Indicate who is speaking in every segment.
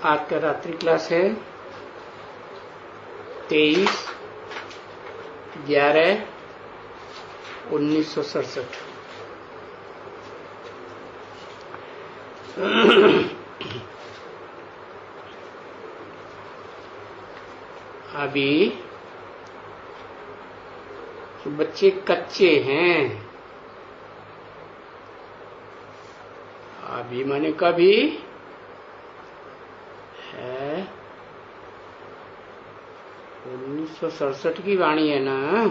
Speaker 1: आज का रात्रि क्लास है 23/11/1967। अभी बच्चे कच्चे हैं। अभी माने कभी है 1967 की वाणी है ना,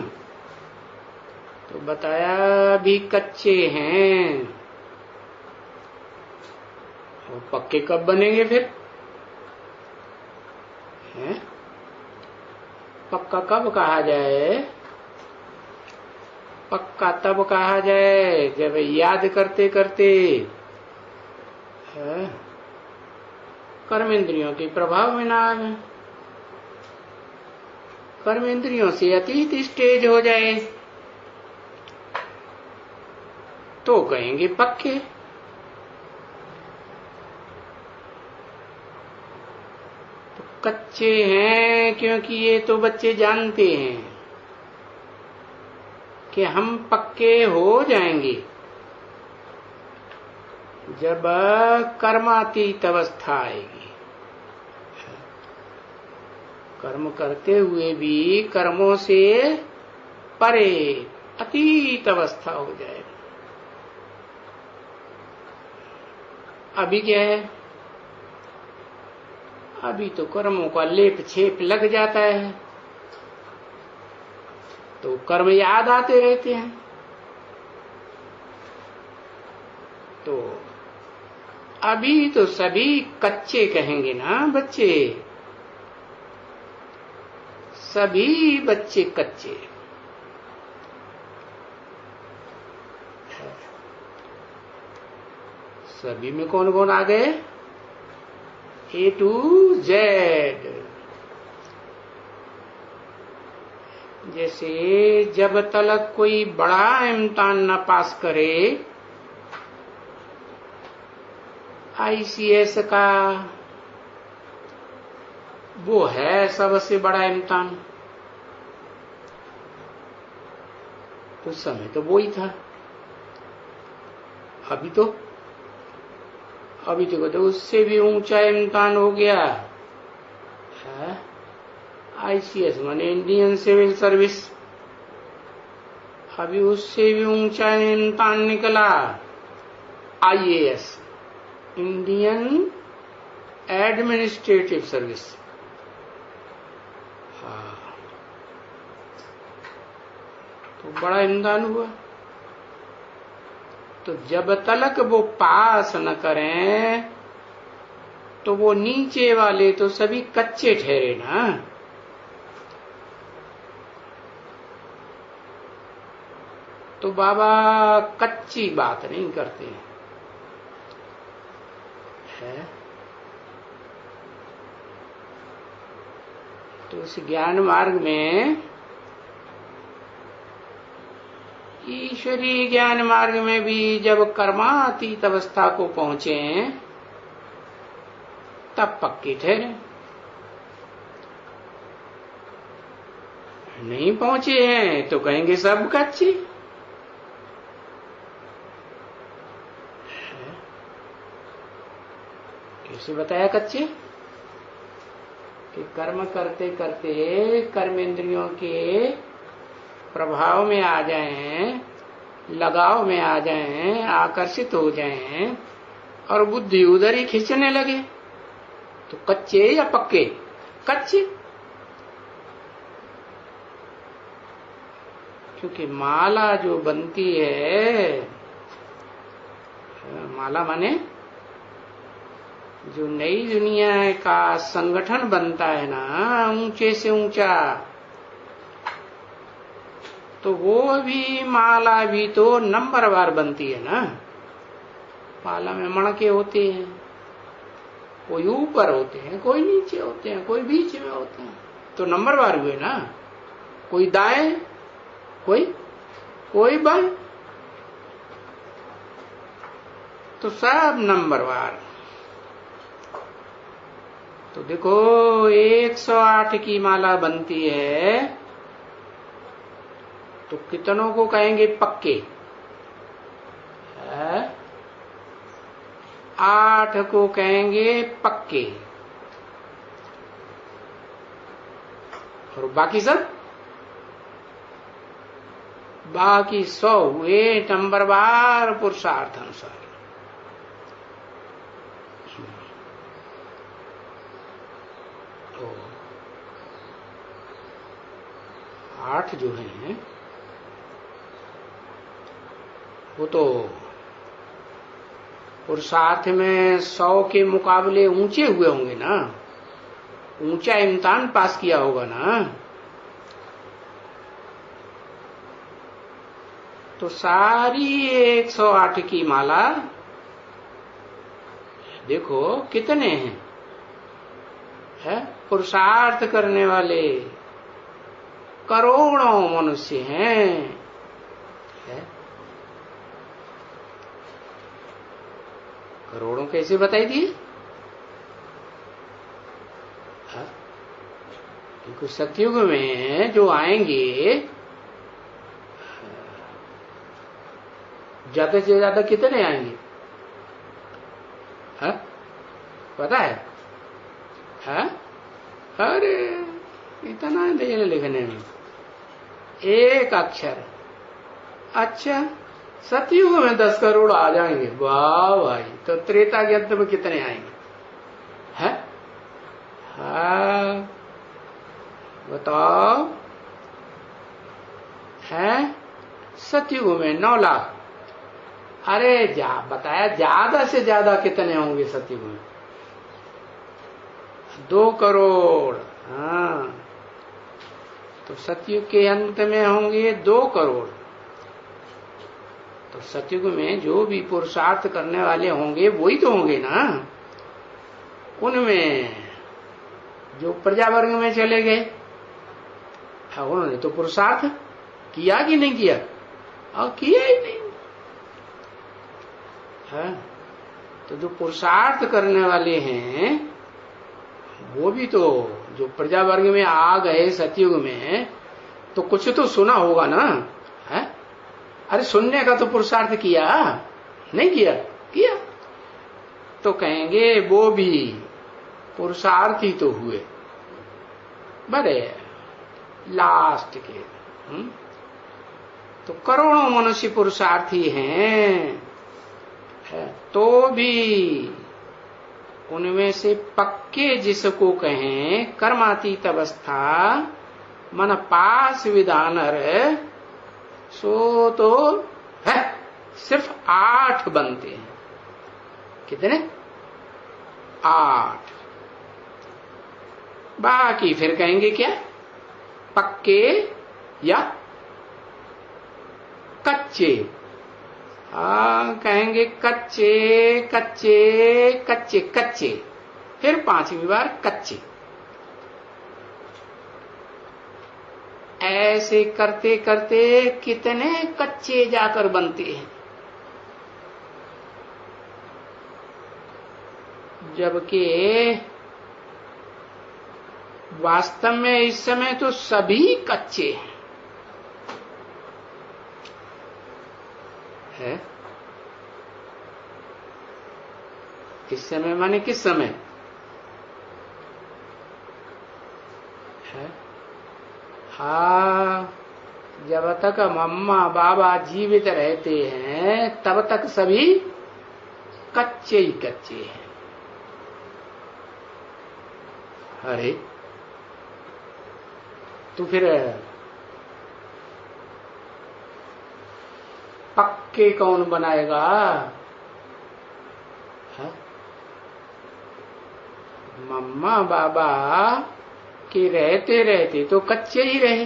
Speaker 1: तो बताया अभी कच्चे हैं। और पक्के कब बनेंगे फिर? हैं? पक्का कब कहा जाए? पक्का तब कहा जाए जब याद करते करते कर्मेंद्रियों के प्रभाव में ना आवे, कर्मेंद्रियों से अतीत स्टेज हो जाए तो कहेंगे पक्के। तो कच्चे हैं क्योंकि ये तो बच्चे जानते हैं कि हम पक्के हो जाएंगे जब कर्मातीत अवस्था आएगी। कर्म करते हुए भी कर्मों से परे अतीत अवस्था हो जाए। अभी क्या है? अभी तो कर्मों का लेप छेप लग जाता है तो कर्म याद आते रहते हैं। तो अभी तो सभी कच्चे कहेंगे ना बच्चे, सभी बच्चे कच्चे। सभी में कौन कौन आ गए? A to Z। जैसे जब तक कोई बड़ा इम्तिहान न पास करे, ICS का वो है सबसे बड़ा इम्तिहान, उस समय तो वो ही था। अभी तो उससे भी ऊंचा इम्तिहान हो गया है ICS माने इंडियन सिविल सर्विस। अभी उससे भी ऊंचा इम्तिहान निकला IAS, इंडियन एडमिनिस्ट्रेटिव सर्विस। तो बड़ा इम्तिहान हुआ। तो जब तक वो पास न करें तो वो नीचे वाले तो सभी कच्चे ठहरे ना। तो बाबा कच्ची बात नहीं करते है। तो इस ज्ञान मार्ग में, ईश्वरीय ज्ञान मार्ग में भी जब कर्मातीत अवस्था को पहुंचे तब पक्के ठहरे। नहीं पहुंचे हैं तो कहेंगे सब कच्चे। कैसे बताया कच्चे? कि कर्म करते करते कर्मेंद्रियों के प्रभाव में आ जाएं, लगाव में आ जाएं, आकर्षित हो जाएं और बुद्धि उधर ही खींचने लगे तो कच्चे या पक्के? कच्चे। क्योंकि माला जो बनती है, माला माने जो नई दुनिया का संगठन बनता है ना ऊंचे से ऊंचा, तो वो भी माला भी तो नंबरवार बनती है ना। माला में मणके होते हैं, कोई ऊपर होते हैं, कोई नीचे होते हैं, कोई बीच में होते हैं, तो नंबरवार हुए ना। कोई दाएं, कोई बाएं, तो सब नंबरवार। तो देखो 108 की माला बनती है तो कितनों को कहेंगे पक्के? 8 को कहेंगे पक्के, और बाकी सब बाकी 100 हुए नंबरवार पुरुषार्थ अनुसार। तो 8 जो है वो तो पुरुषार्थ में 100 के मुकाबले ऊंचे हुए होंगे ना, ऊंचा इम्तिहान पास किया होगा ना। तो सारी 108 की माला देखो कितने हैं, है? पुरुषार्थ करने वाले करोड़ों मनुष्य हैं, है? करोड़ों कैसे बताई दिए? क्योंकि सतयुग में जो आएंगे ज्यादा से ज्यादा कितने आएंगे, है? पता है? अरे इतना देर लिखने में एक अक्षर। अच्छा, सतयुग में 10 करोड़ आ जाएंगे, वाह भाई। तो त्रेता के अंत में कितने आएंगे, है? हाँ बताओ, है? सतयुग में 9 लाख। अरे बताया ज्यादा से ज्यादा कितने होंगे सतयुग में? 2 करोड़। हाँ, तो सतयुग के अंत में होंगे 2 करोड़। तो सतयुग में जो भी पुरुषार्थ करने वाले होंगे वही तो होंगे ना। उनमें जो प्रजा वर्ग में चले गए उन्होंने तो पुरुषार्थ किया कि नहीं किया? किया ही नहीं। है? तो जो पुरुषार्थ करने वाले हैं वो भी तो जो प्रजा वर्ग में आ गए सतयुग में, तो कुछ तो सुना होगा ना, है? अरे सुनने का तो पुरुषार्थ किया नहीं किया? किया। तो कहेंगे वो भी पुरुषार्थ ही तो हुए बड़े लास्ट के। तो करोड़ों मनुष्य पुरुषार्थी हैं, है? तो भी उनमें से पक्के जिसको कहें कर्मातीत अवस्था मन पास विधानर, सो तो है सिर्फ 8 बनते हैं। कितने? 8। बाकी फिर कहेंगे क्या? पक्के या कच्चे। कहेंगे कच्चे कच्चे कच्चे कच्चे, फिर 5वीं बार कच्चे। ऐसे करते करते कितने कच्चे जाकर बनते हैं, जबकि वास्तव में इस समय तो सभी कच्चे हैं, है? इस समय माने किस समय? है? हाँ, जब तक मम्मा बाबा जीवित रहते हैं तब तक सभी कच्चे ही कच्चे हैं। अरे तो फिर पक्के कौन बनाएगा? है? मम्मा बाबा के रहते रहते तो कच्चे ही रहे,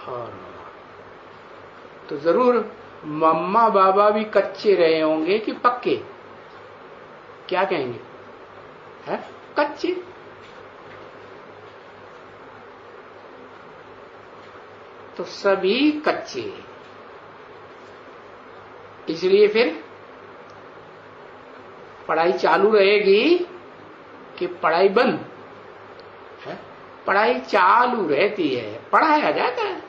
Speaker 1: और तो जरूर मम्मा बाबा भी कच्चे रहे होंगे कि पक्के? क्या कहेंगे? है? कच्चे। तो सभी कच्चे, इसलिए फिर पढ़ाई चालू रहेगी कि पढ़ाई बंद है, पढ़ाई चालू रहती है, पढ़ाया जाता है।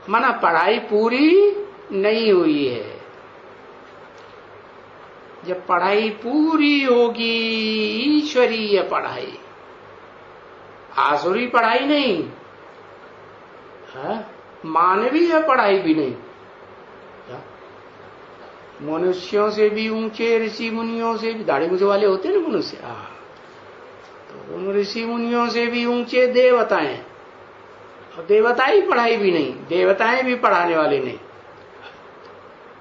Speaker 1: माना पढ़ाई पूरी नहीं हुई है। जब पढ़ाई पूरी होगी, ईश्वरीय पढ़ाई, आसुरी पढ़ाई नहीं है, मानवीय पढ़ाई भी नहीं। मनुष्यों से भी ऊंचे, ऋषि मुनियों से भी, दाढ़ी मूंछ वाले होते हैं ना मनुष्य, तो उन ऋषि मुनियों से भी ऊंचे देवताएं, और देवताई पढ़ाई भी नहीं, देवताएं भी पढ़ाने वाले नहीं।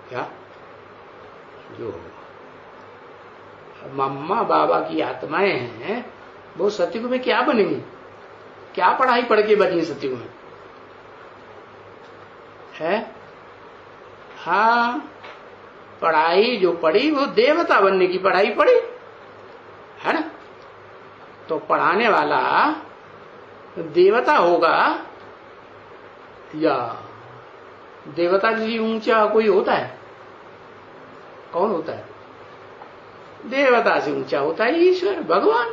Speaker 1: क्या जो मम्मा बाबा की आत्माएं हैं, वो सतयुग में क्या बनेंगी? क्या पढ़ाई पढ़ के बनी सतयुग में? है हाँ, पढ़ाई जो पढ़ी वो देवता बनने की पढ़ाई पढ़ी है ना। तो पढ़ाने वाला देवता होगा या देवता जी ऊंचा कोई होता है? कौन होता है? देवता से ऊंचा होता है ईश्वर, भगवान।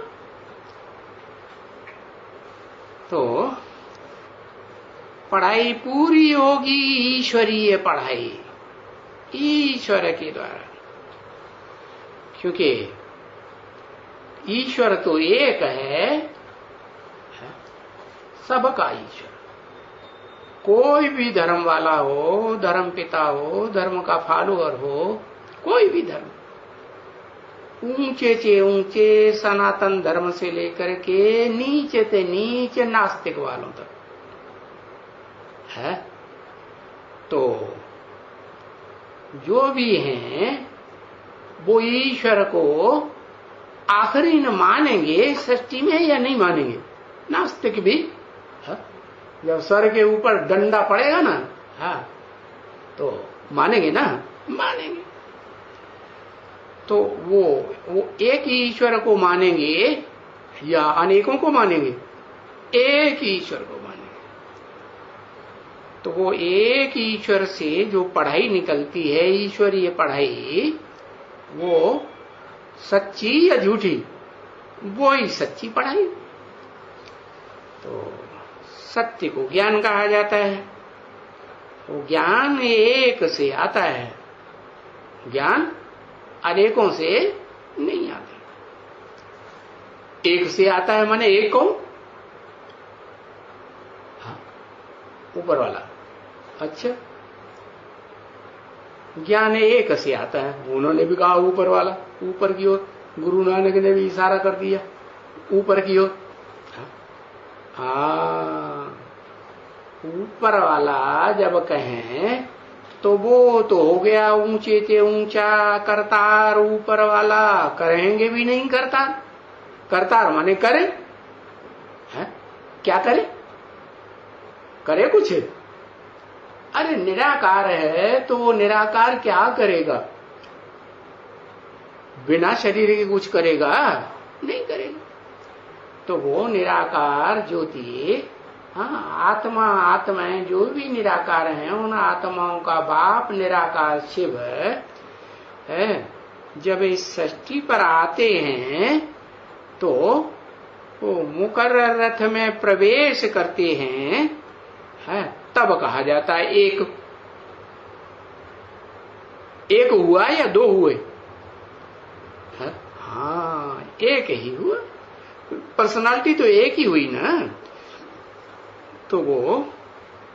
Speaker 1: तो पढ़ाई पूरी होगी, ईश्वरीय पढ़ाई, ईश्वर के द्वारा। क्योंकि ईश्वर तो एक है, सबका ईश्वर। कोई भी धर्म वाला हो, धर्म पिता हो, धर्म का फॉलोअर हो, कोई भी धर्म, ऊंचे से ऊंचे सनातन धर्म से लेकर के नीचे से नीचे नास्तिक वालों तक है। तो जो भी हैं वो ईश्वर को आखिरी न मानेंगे सृष्टि में, या नहीं मानेंगे? नास्तिक भी है? जब सर के ऊपर डंडा पड़ेगा ना, हाँ, तो मानेंगे ना, मानेंगे। तो वो एक ही ईश्वर को मानेंगे या अनेकों को मानेंगे? एक ही ईश्वर को मानेंगे। तो वो एक ईश्वर से जो पढ़ाई निकलती है, ईश्वरीय पढ़ाई, वो सच्ची या झूठी? वो ही सच्ची पढ़ाई। तो सत्य को ज्ञान कहा जाता है। वो ज्ञान एक से आता है, ज्ञान अनेकों से नहीं आता। एक से आता है माने एक कौन? हाँ, ऊपर वाला। अच्छा, ज्ञान एक से आता है, उन्होंने भी कहा ऊपर वाला, ऊपर की ओर। गुरु नानक ने भी इशारा कर दिया ऊपर की ओर। हाँ, ऊपर वाला जब कहें तो वो तो हो गया ऊंचे से ऊंचा करतार, ऊपर वाला। करेंगे भी नहीं करतार, करतार माने करे है? क्या करे? करे कुछ? अरे निराकार है तो वो निराकार क्या करेगा? बिना शरीर के कुछ करेगा? नहीं करेगा। तो वो निराकार ज्योति, हाँ, आत्मा, आत्माएं जो भी निराकार हैं, उन आत्माओं का बाप निराकार शिव है। जब इस सृष्टि पर आते हैं तो वो मुकर्रर रथ में प्रवेश करते हैं, है, तब कहा जाता है एक। एक हुआ या दो हुए? है? हाँ, एक ही हुआ। पर्सनालिटी तो एक ही हुई ना। तो वो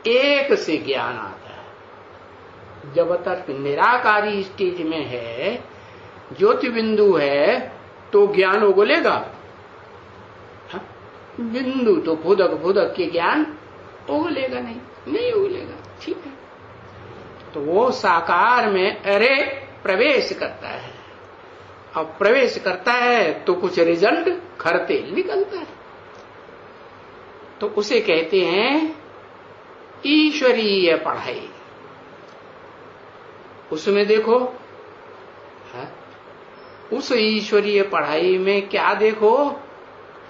Speaker 1: एक से ज्ञान आता है। जब तक निराकारी स्टेज में है, ज्योति बिंदु है, तो ज्ञान उगलेगा? बिंदु तो फुदक फुदक के ज्ञान उगलेगा नहीं, नहीं उगलेगा। ठीक है। तो वो साकार में अरे प्रवेश करता है। अब प्रवेश करता है तो कुछ रिजल्ट खरतेल निकलता है। तो उसे कहते हैं ईश्वरीय पढ़ाई। उसमें देखो है? उस ईश्वरीय पढ़ाई में क्या देखो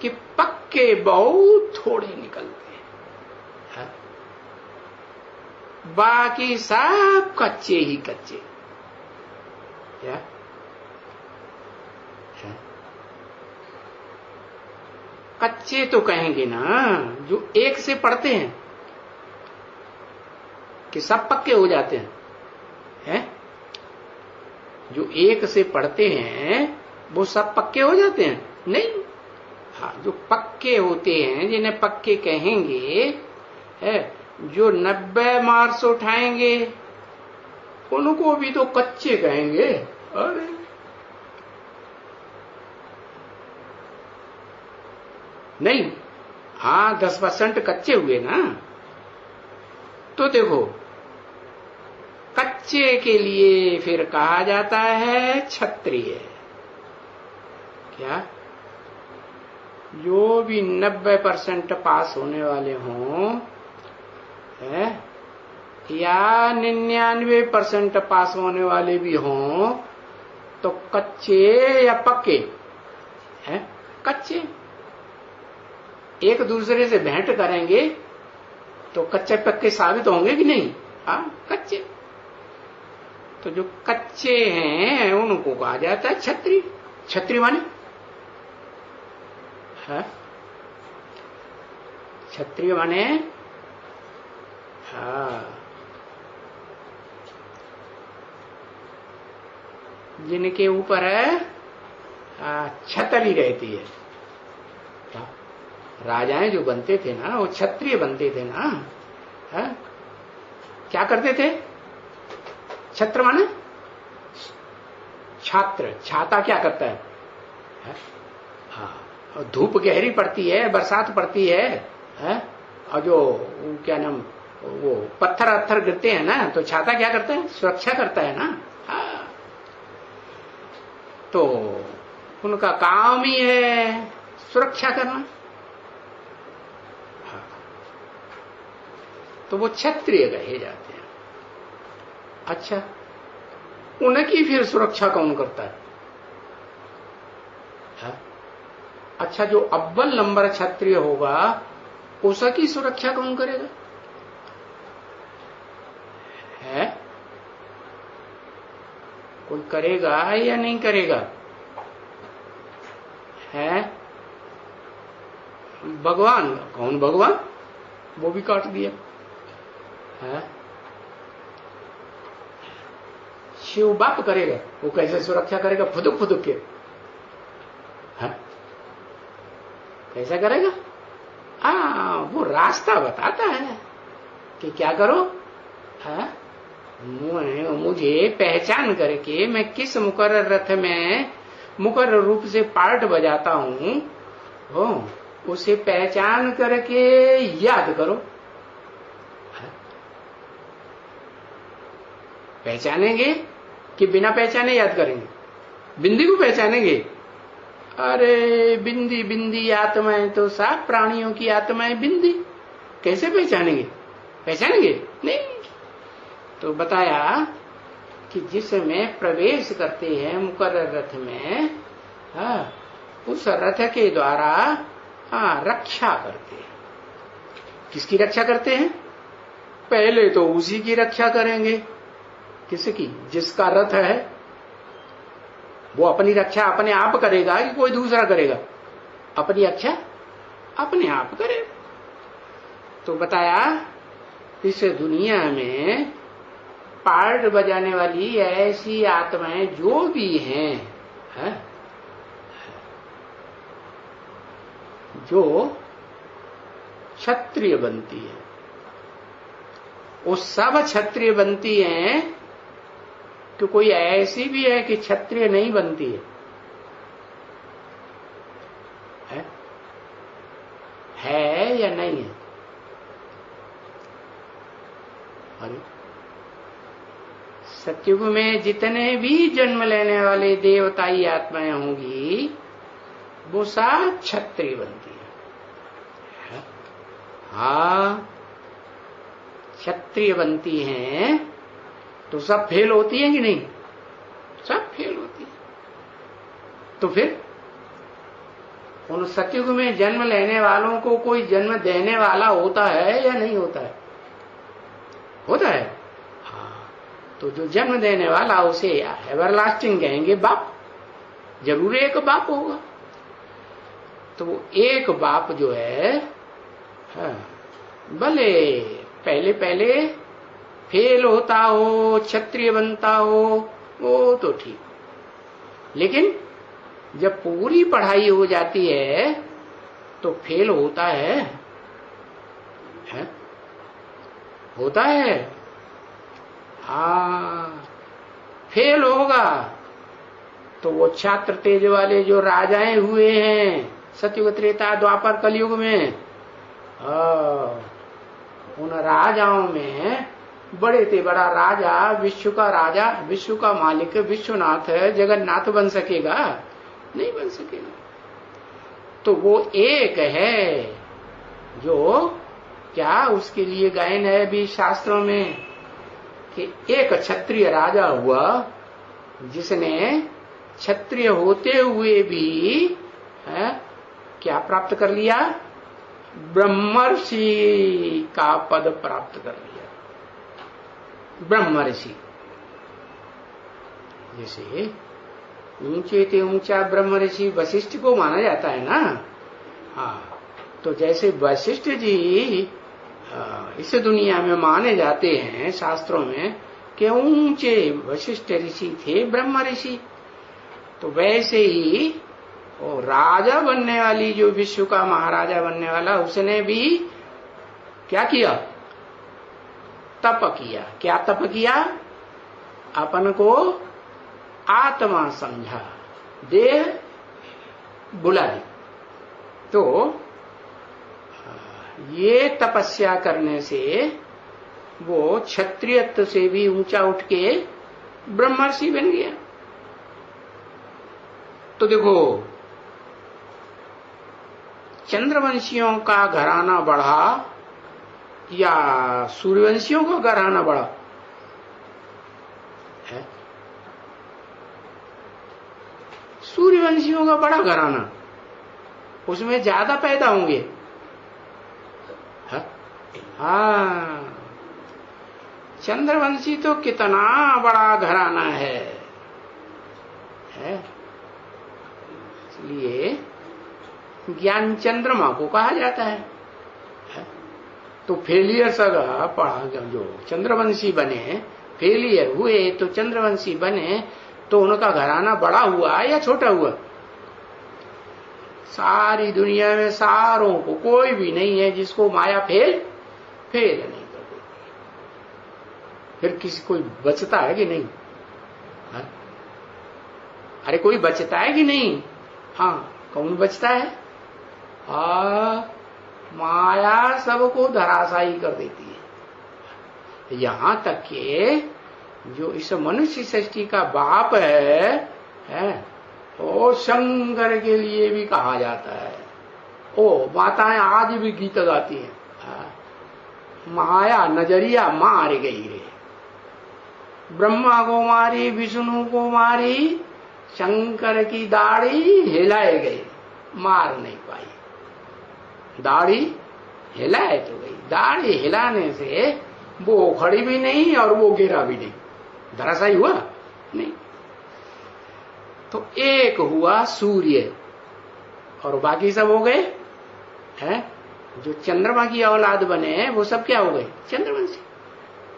Speaker 1: कि पक्के बहुत थोड़े निकलते हैं, बाकी सब कच्चे ही कच्चे। क्या कच्चे तो कहेंगे ना जो एक से पढ़ते हैं कि सब पक्के हो जाते हैं? जो एक से पढ़ते हैं वो सब पक्के हो जाते हैं? नहीं। हाँ, जो पक्के होते हैं जिन्हें पक्के कहेंगे है, जो 90 मार्क्स उठाएंगे उनको भी तो कच्चे कहेंगे। अरे नहीं, हाँ 10% कच्चे हुए ना। तो देखो कच्चे के लिए फिर कहा जाता है क्षत्रिय। क्या? जो भी 90% पास होने वाले हों है या 99% पास होने वाले भी हों तो कच्चे या पक्के है? कच्चे। एक दूसरे से भेंट करेंगे तो कच्चे पक्के साबित होंगे कि नहीं? हाँ, कच्चे। तो जो कच्चे हैं उनको कहा जाता है क्षत्रिय। क्षत्रिय माने क्षत्रिय माने जिनके ऊपर छतरी रहती है। राजाएं जो बनते थे ना वो क्षत्रिय बनते थे ना। क्या करते थे? छत्र माने छात्र। छाता क्या करता है? हाँ, धूप गहरी पड़ती है, बरसात पड़ती है और जो क्या नाम वो पत्थर अत्थर गिरते हैं ना तो छाता क्या करता है? सुरक्षा करता है ना। हाँ, तो उनका काम ही है सुरक्षा करना। तो वो क्षत्रिय कहे जाते हैं। अच्छा, उनकी फिर सुरक्षा कौन करता है? अच्छा, जो अव्वल नंबर क्षत्रिय होगा उसकी सुरक्षा कौन करेगा? है कोई करेगा या नहीं करेगा? है भगवान। कौन भगवान? वो भी काट दिया है। शिव बाप करेगा। वो कैसे सुरक्षा करेगा? फुदुक फुदुक के। कैसा करेगा? वो रास्ता बताता है कि क्या करो। मुझे पहचान करके मैं किस मुकर्रर रथ में मुकर्रर रूप से पार्ट बजाता हूं उसे पहचान करके याद करो। पहचानेंगे कि बिना पहचाने याद करेंगे? बिंदी को पहचानेंगे। अरे बिंदी बिंदी आत्माएं तो सब प्राणियों की आत्माएं बिंदी, कैसे पहचानेंगे? पहचानेंगे नहीं। तो बताया कि जिसमें प्रवेश करते हैं मुकर्रर रथ में उस रथ के द्वारा रक्षा करते हैं। किसकी रक्षा करते हैं? पहले तो उसी की रक्षा करेंगे। किसकी? जिसका रथ है। वो अपनी रक्षा अपने आप करेगा कि कोई दूसरा करेगा? अपनी रक्षा अपने आप करेगा। तो बताया इस दुनिया में पार्ट बजाने वाली ऐसी आत्माएं जो भी हैं जो क्षत्रिय बनती है, वो सब क्षत्रिय बनती हैं कि कोई ऐसी भी है कि क्षत्रिय नहीं बनती है या नहीं है? अरे सत्युग में जितने भी जन्म लेने वाले देवताई आत्माएं होंगी वो सब क्षत्रिय बनती है। हाँ, क्षत्रिय बनती हैं तो सब फेल होती है कि नहीं? सब फेल होती है। तो फिर उन सतयुग में जन्म लेने वालों को कोई जन्म देने वाला होता है या नहीं होता है? होता है। हाँ, तो जो जन्म देने वाला उसे एवरलास्टिंग कहेंगे बाप। जरूर एक बाप होगा। तो वो एक बाप जो है, भले पहले पहले फेल होता हो, क्षत्रिय बनता हो, वो तो ठीक, लेकिन जब पूरी पढ़ाई हो जाती है तो फेल होता है? होता है? हाँ, फेल होगा तो वो छात्र तेज वाले जो राजाएं हुए हैं सतयुग त्रेता द्वापर कलयुग में, उन राजाओं में बड़े से बड़ा राजा, विश्व का राजा, विश्व का मालिक विश्वनाथ जगन्नाथ बन सकेगा? नहीं बन सकेगा। तो वो एक है जो, क्या उसके लिए गायन है भी शास्त्रों में कि एक क्षत्रिय राजा हुआ जिसने क्षत्रिय होते हुए भी क्या प्राप्त कर लिया? ब्रह्मर्षि का पद प्राप्त कर लिया। ब्रह्मर्षि, जैसे ऊंचे ते ऊंचा ब्रह्मर्षि वशिष्ठ को माना जाता है ना। हाँ, तो जैसे वशिष्ठ जी इस दुनिया में माने जाते हैं शास्त्रों में कि ऊंचे वशिष्ठ ऋषि थे, ब्रह्म ऋषि, तो वैसे ही वो राजा बनने वाली जो विश्व का महाराजा बनने वाला, उसने भी क्या किया? तप किया। क्या तप किया? अपन को आत्मा समझा, देह भुला दी। तो ये तपस्या करने से वो क्षत्रियत्व से भी ऊंचा उठ के ब्रह्मर्षि बन गया। तो देखो, चंद्रवंशियों का घराना बढ़ा या सूर्यवंशियों का घराना बढ़ा है? सूर्यवंशियों का बड़ा घराना, उसमें ज्यादा पैदा होंगे। हाँ, चंद्रवंशी तो कितना बड़ा घराना है? इसलिए ज्ञान चंद्रमा को कहा जाता है। तो फेलियर सगा पढ़ा, जो चंद्रवंशी बने, फेलियर हुए तो चंद्रवंशी बने, तो उनका घराना बड़ा हुआ या छोटा हुआ? सारी दुनिया में सारों को कोई भी नहीं है जिसको माया फेल नहीं कर देती। फिर किसी कोई बचता है कि नहीं? अरे कोई बचता है कि नहीं? हाँ, कौन बचता है? माया सबको धराशायी कर देती है। यहां तक कि जो इस मनुष्य सृष्टि का बाप है वो शंकर के लिए भी कहा जाता है। ओ माताएं आज भी गीत गाती हैं, माया नजरिया मार गई रे, ब्रह्मा को मारी, विष्णु को मारी, शंकर की दाढ़ी हिलाए गई, मार नहीं पाई। दाढ़ी हिलाए तो गई, दाढ़ी हिलाने से वो खड़ी भी नहीं और वो गिरा भी नहीं, धराशायी हुआ नहीं। तो एक हुआ सूर्य और बाकी सब हो गए हैं, जो चंद्रमा की औलाद बने वो सब क्या हो गए? चंद्रवंशी।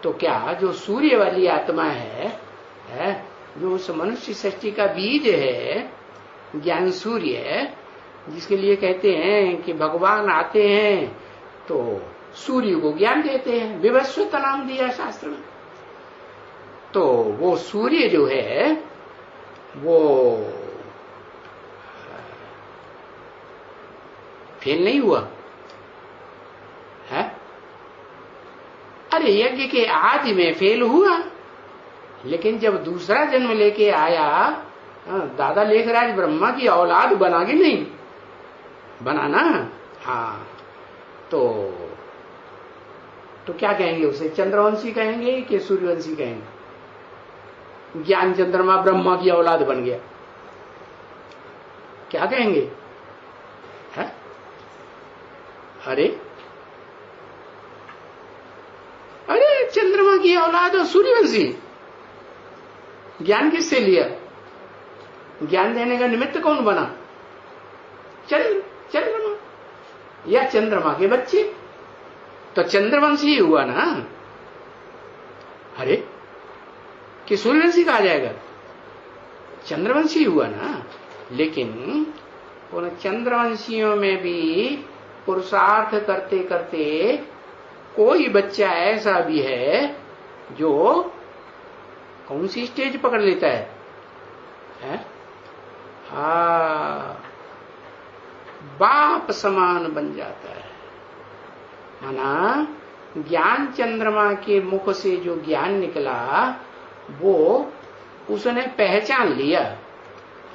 Speaker 1: तो क्या जो सूर्य वाली आत्मा है जो उस मनुष्य सृष्टि का बीज है, ज्ञान सूर्य, जिसके लिए कहते हैं कि भगवान आते हैं तो सूर्य को ज्ञान देते हैं, विवस्वत नाम दिया शास्त्र में। तो वो सूर्य जो है वो फेल नहीं हुआ है? अरे यज्ञ के आदि में फेल हुआ, लेकिन जब दूसरा जन्म लेके आया, दादा लेखराज ब्रह्मा की औलाद बना कि नहीं बना ना? हाँ, तो क्या कहेंगे उसे? चंद्रवंशी कहेंगे कि सूर्यवंशी कहेंगे? ज्ञान चंद्रमा ब्रह्मा की औलाद बन गया, क्या कहेंगे? है? अरे चंद्रमा की औलाद और सूर्यवंशी, ज्ञान किससे लिया? ज्ञान देने का निमित्त कौन बना? चंद्रमा या चंद्रमा के बच्चे, तो चंद्रवंशी ही हुआ ना। अरे कि सूर्यवंशी कहा जाएगा? चंद्रवंशी हुआ ना। लेकिन उन चंद्रवंशियों में भी पुरुषार्थ करते करते कोई बच्चा ऐसा भी है जो कौन सी स्टेज पकड़ लेता है? बाप समान बन जाता है। माना ज्ञान चंद्रमा के मुख से जो ज्ञान निकला वो उसने पहचान लिया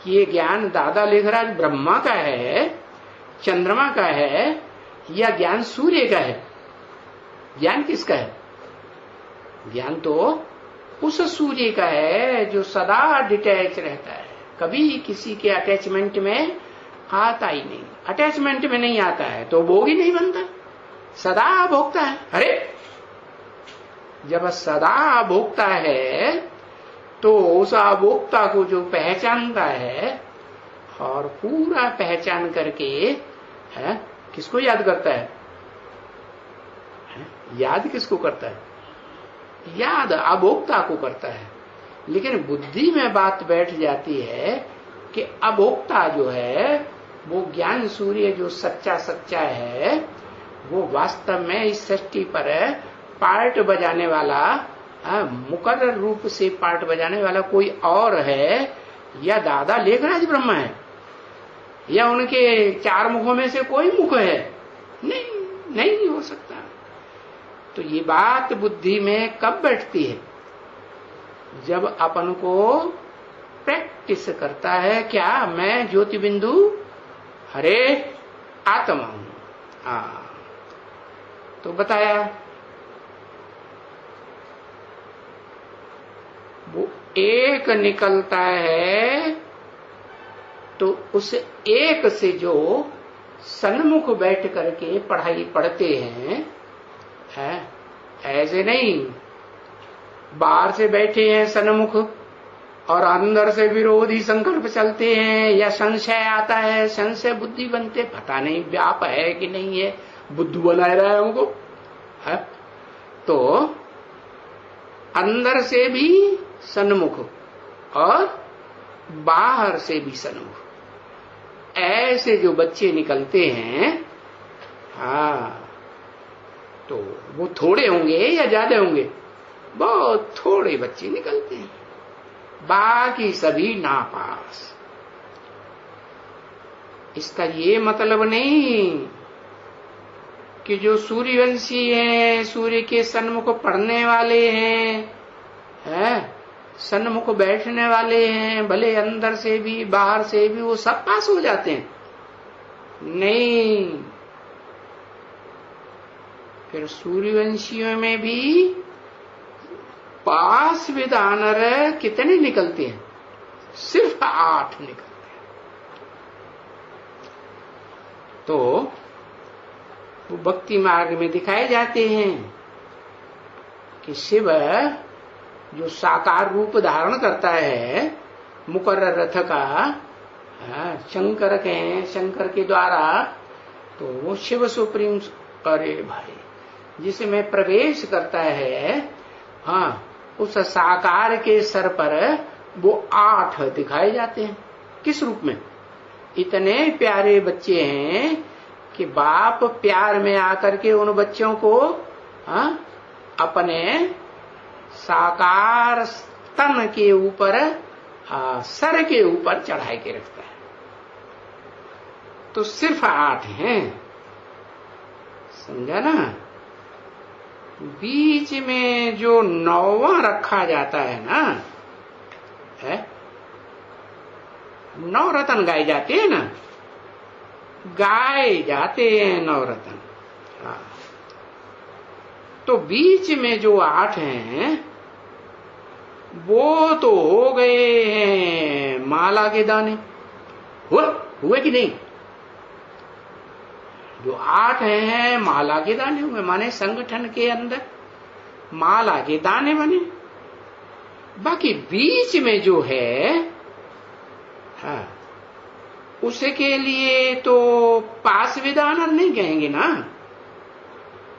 Speaker 1: कि ये ज्ञान दादा लेखराज ब्रह्मा का है, चंद्रमा का है, या ज्ञान सूर्य का है। ज्ञान किसका है? ज्ञान तो उस सूर्य का है जो सदा डिटैच रहता है, कभी किसी के अटैचमेंट में आता ही नहीं। अटैचमेंट में नहीं आता है तो भोग ही नहीं बनता, सदा भोगता है। अरे जब सदा भोगता है तो उस अभोक्ता को जो पहचानता है और पूरा पहचान करके किसको याद करता है? याद किसको करता है? याद अभोक्ता को करता है। लेकिन बुद्धि में बात बैठ जाती है कि अभोक्ता जो है वो ज्ञान सूर्य जो सच्चा सच्चा है वो वास्तव में इस सृष्टि पर पार्ट बजाने वाला, मुकर्रर रूप से पार्ट बजाने वाला कोई और है, या दादा लेखराज ब्रह्मा है, या उनके चार मुखों में से कोई मुख है? नहीं हो सकता। तो ये बात बुद्धि में कब बैठती है? जब अपन को प्रैक्टिस करता है। क्या मैं ज्योति बिंदु हरे आत्मा हूं। तो बताया वो एक निकलता है तो उस एक से जो सन्मुख बैठ करके पढ़ाई पढ़ते हैं, ऐसे नहीं बाहर से बैठे हैं सन्मुख और अंदर से विरोधी संकल्प चलते हैं, या संशय आता है, संशय बुद्धि बनते, पता नहीं व्याप है कि नहीं है, बुद्धू बनाए रहा है हमको। तो अंदर से भी सन्मुख और बाहर से भी सन्मुख, ऐसे जो बच्चे निकलते हैं, तो वो थोड़े होंगे या ज्यादा होंगे? बहुत थोड़े बच्चे निकलते हैं, बाकी सभी नापास। इसका ये मतलब नहीं कि जो सूर्यवंशी हैं, सूर्य के सन्मुख पढ़ने वाले हैं, सन्मुख बैठने वाले हैं, भले अंदर से भी बाहर से भी वो सब पास हो जाते हैं। नहीं, फिर सूर्यवंशियों में भी पास विद ऑनर कितने निकलते हैं? सिर्फ 8 निकलते हैं। तो वो भक्ति मार्ग में दिखाए जाते हैं कि शिव जो साकार रूप धारण करता है मुकर्रर रथ का, शंकर के द्वारा, तो वो शिव सुप्रीम। अरे भाई, जिसमें प्रवेश करता है, उस साकार के सर पर वो 8 दिखाए जाते हैं। किस रूप में? इतने प्यारे बच्चे हैं कि बाप प्यार में आकर के उन बच्चों को अपने साकार स्तन के ऊपर, सर के ऊपर चढ़ाए के रखता है। तो सिर्फ 8 हैं, समझा ना? बीच में जो 9वां रखा जाता है ना, 9 रतन गाए जाते हैं ना, गाए जाते हैं 9 रतन। तो बीच में जो 8 हैं वो तो हो गए हैं माला के दाने। हुए कि नहीं? जो 8 हैं माला के दाने हुए, माने संगठन के अंदर माला के दाने बने। बाकी बीच में जो है हाँ, उसके लिए तो पास विधान नहीं कहेंगे ना,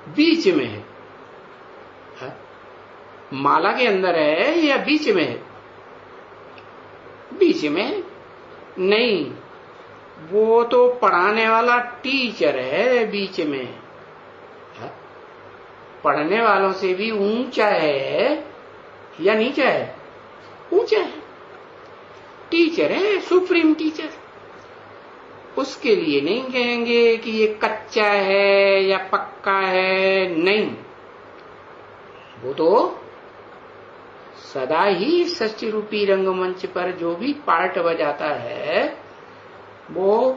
Speaker 1: बीच में है। हाँ? माला के अंदर है या बीच में है? बीच में नहीं, वो तो पढ़ाने वाला टीचर है बीच में। हाँ? पढ़ने वालों से भी ऊंचा है या नीचा है? ऊंचा है। टीचर है, सुप्रीम टीचर। उसके लिए नहीं कहेंगे कि ये कच्चा है या पक्का है, नहीं। वो तो सदा ही षष्ठी रूपी रंगमंच पर जो भी पार्ट बजाता है वो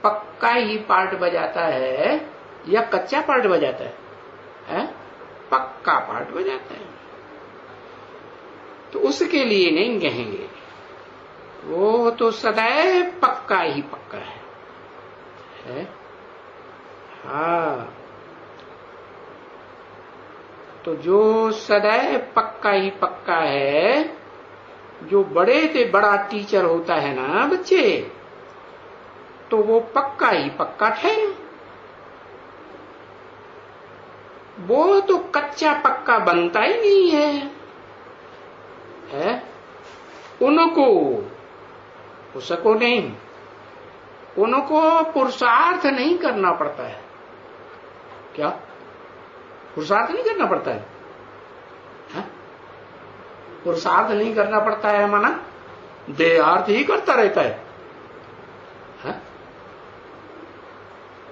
Speaker 1: पक्का ही पार्ट बजाता है या कच्चा पार्ट बजाता है? पक्का पार्ट बजाता है। तो उसके लिए नहीं कहेंगे, वो तो सदैव पक्का ही पक्का है। हाँ, तो जो सदैव पक्का ही पक्का है, जो बड़े से बड़ा टीचर होता है ना बच्चे, तो वो पक्का ही पक्का ठहरे। वो तो कच्चा पक्का बनता ही नहीं है? उनको, उसको नहीं, उनको पुरुषार्थ नहीं करना पड़ता है। क्या पुरुषार्थ नहीं करना पड़ता है? पुरुषार्थ नहीं करना पड़ता है माना देहार्थ ही करता रहता है।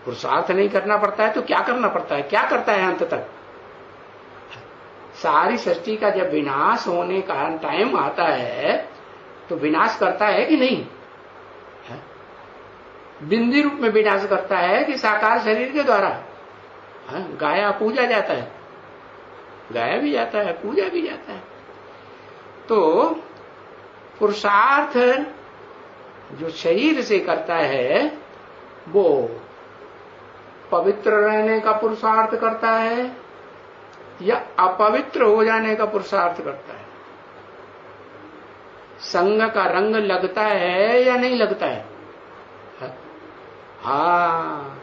Speaker 1: पुरुषार्थ नहीं करना पड़ता है तो क्या करना पड़ता है? क्या करता है अंत तक? सारी सृष्टि का जब विनाश होने का टाइम आता है तो विनाश करता है कि नहीं? बिंदी रूप में विनाश करता है कि साकार शरीर के द्वारा? गाया पूजा जाता है, गाया भी जाता है, पूजा भी जाता है। तो पुरुषार्थ जो शरीर से करता है वो पवित्र रहने का पुरुषार्थ करता है या अपवित्र हो जाने का पुरुषार्थ करता है? संग का रंग लगता है या नहीं लगता है? हाँ,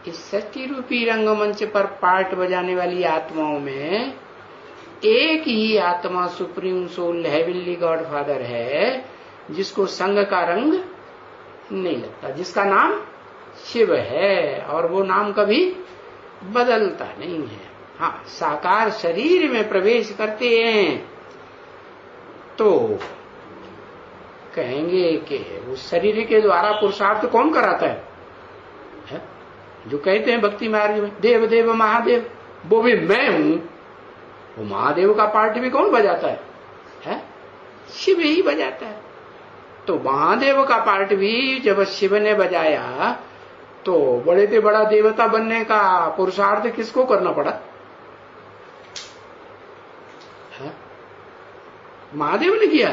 Speaker 1: इस सच्ची रूपी रंगमंच पर पार्ट बजाने वाली आत्माओं में एक ही आत्मा supreme soul heavenly God father है जिसको संग का रंग नहीं लगता, जिसका नाम शिव है, और वो नाम कभी बदलता नहीं है। हाँ, साकार शरीर में प्रवेश करते हैं तो कहेंगे कि उस शरीर के द्वारा पुरुषार्थ कौन कराता है? जो कहते हैं भक्ति मार्ग में देव देव महादेव, वो भी मैं हूं। वो महादेव का पार्ट भी कौन बजाता है? शिव ही बजाता है। तो महादेव का पार्ट भी जब शिव ने बजाया तो बड़े से बड़ा देवता बनने का पुरुषार्थ किसको करना पड़ा? महादेव ने किया,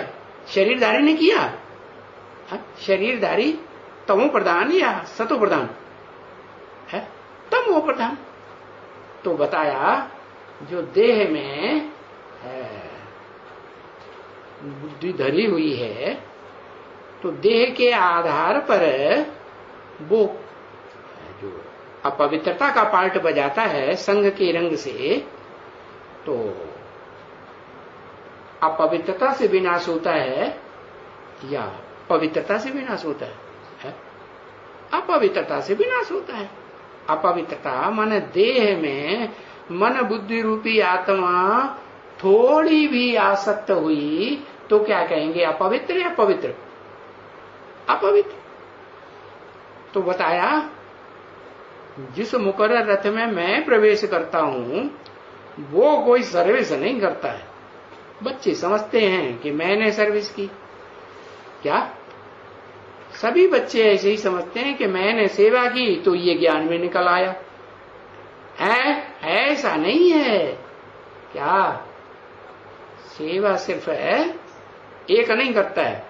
Speaker 1: शरीरधारी ने किया। शरीरधारी तमो प्रधान या सतो प्रधान है? तमो प्रधान। तो बताया जो देह में बुद्धि धरी हुई है तो देह के आधार पर वो जो अपवित्रता का पार्ट बजाता है संग के रंग से, तो अपवित्रता से विनाश होता है या पवित्रता से विनाश होता है? अपवित्रता से विनाश होता है। अपवित्रता मन देह में मन बुद्धि रूपी आत्मा थोड़ी भी आसक्त हुई तो क्या कहेंगे? अपवित्र या पवित्र? अपवित्र। तो बताया जिस मुकर्रर रथ में मैं प्रवेश करता हूं वो कोई सर्विस नहीं करता है। बच्चे समझते हैं कि मैंने सर्विस की। क्या सभी बच्चे ऐसे ही समझते हैं कि मैंने सेवा की तो ये ज्ञान में निकल आया है? ऐसा नहीं है। क्या सेवा सिर्फ है एक नहीं करता है?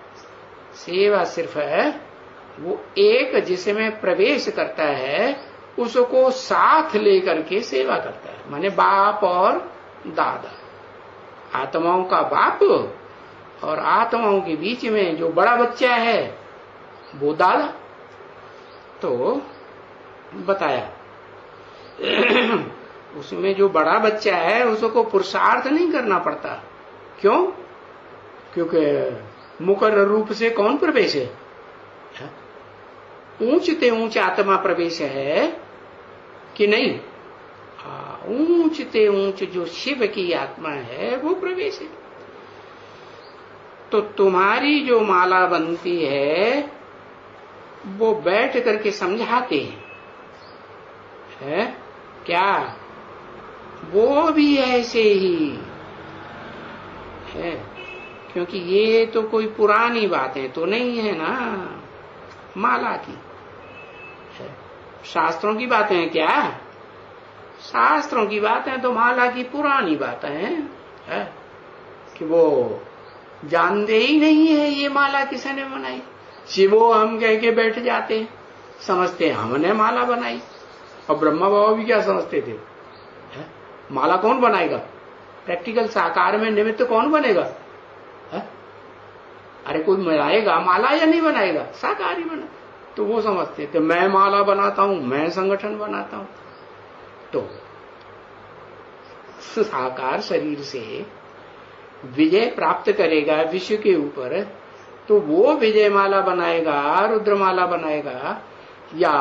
Speaker 1: सेवा सिर्फ है वो एक जिसमें प्रवेश करता है उसको साथ लेकर के सेवा करता है। माने बाप और दादा, आत्माओं का बाप और आत्माओं के बीच में जो बड़ा बच्चा है वो दादा। तो बताया उसमें जो बड़ा बच्चा है उसको पुरुषार्थ नहीं करना पड़ता। क्यों? क्योंकि मुकर्रर रूप से कौन प्रवेश है? ऊंचते ऊंच आत्मा प्रवेश है कि नहीं? ऊंचते ऊंच जो शिव की आत्मा है वो प्रवेश है। तो तुम्हारी जो माला बनती है वो बैठ करके समझाते हैं, है क्या? वो भी ऐसे ही है, क्योंकि ये तो कोई पुरानी बातें तो नहीं है ना माला की। शास्त्रों की बातें हैं क्या? शास्त्रों की बातें तो माला की पुरानी बातें हैं, कि वो जानते ही नहीं है ये माला किसने बनाई। शिवो हम कह के बैठ जाते हैं, समझते हमने माला बनाई। और ब्रह्मा बाबा भी क्या समझते थे? माला कौन बनाएगा? प्रैक्टिकल साकार में निमित्त कौन बनेगा? अरे कोई बनाएगा माला या नहीं बनाएगा? साकार ही बना। तो वो समझते थे मैं माला बनाता हूं, मैं संगठन बनाता हूं। तो साकार शरीर से विजय प्राप्त करेगा विश्व के ऊपर, तो वो विजय माला बनाएगा, रुद्रमाला बनाएगा, या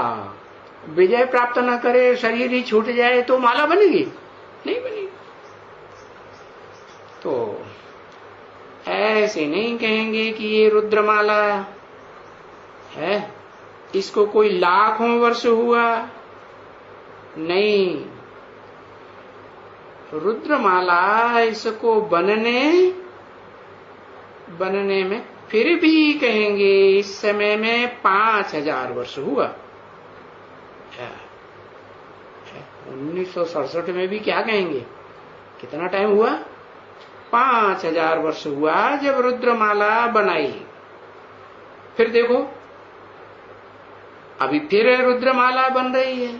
Speaker 1: विजय प्राप्त न करे शरीर ही छूट जाए तो माला बनेगी? नहीं बनेगी। तो ऐसे नहीं कहेंगे कि ये रुद्रमाला है, इसको कोई लाखों वर्ष हुआ, नहीं। रुद्रमाला इसको बनने में फिर भी कहेंगे इस समय में 5000 वर्ष हुआ। 1967 में भी क्या कहेंगे? कितना टाइम हुआ? 5000 वर्ष हुआ जब रुद्रमाला बनाई। फिर देखो अभी फिर रुद्रमाला बन रही है।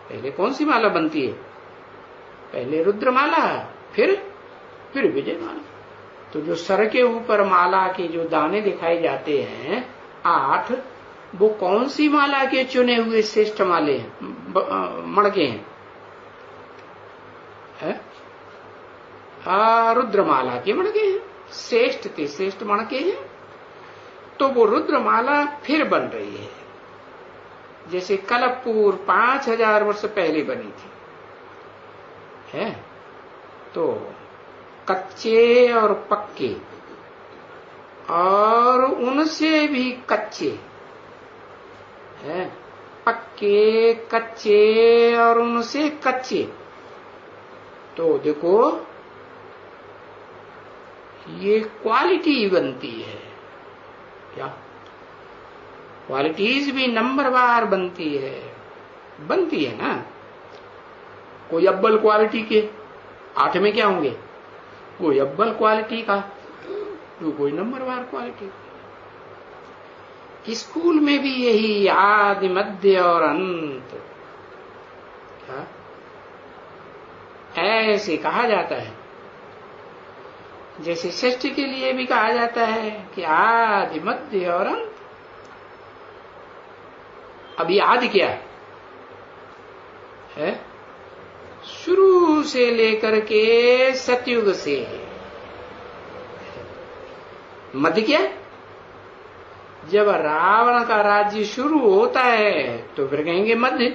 Speaker 1: पहले कौन सी माला बनती है? पहले रुद्रमाला, फिर विजयमाला। तो जो सर के ऊपर माला के जो दाने दिखाए जाते हैं 8, वो कौन सी माला के चुने हुए श्रेष्ठ माले हैं, मणके हैं? रुद्रमाला के मणके हैं, श्रेष्ठ थे, श्रेष्ठ मणके हैं। तो वो रुद्रमाला फिर बन रही है, जैसे कलपूर 5000 वर्ष पहले बनी थी, है? तो कच्चे और पक्के और उनसे भी कच्चे, है? पक्के, कच्चे और उनसे कच्चे। तो देखो ये क्वालिटी बनती है क्या? क्वालिटीज भी नंबरवार बनती है ना। कोई अव्वल क्वालिटी के 8 में क्या होंगे? कोई अव्वल क्वालिटी का, तो कोई नंबरवार क्वालिटी। स्कूल में भी यही आदि मध्य और अंत क्या ऐसे कहा जाता है। जैसे षष्ठी के लिए भी कहा जाता है कि आदि मध्य और अंत। अभी आदि क्या है? शुरू से लेकर के सतयुग से। मध्य क्या? जब रावण का राज्य शुरू होता है तो फिर कहेंगे मध्य।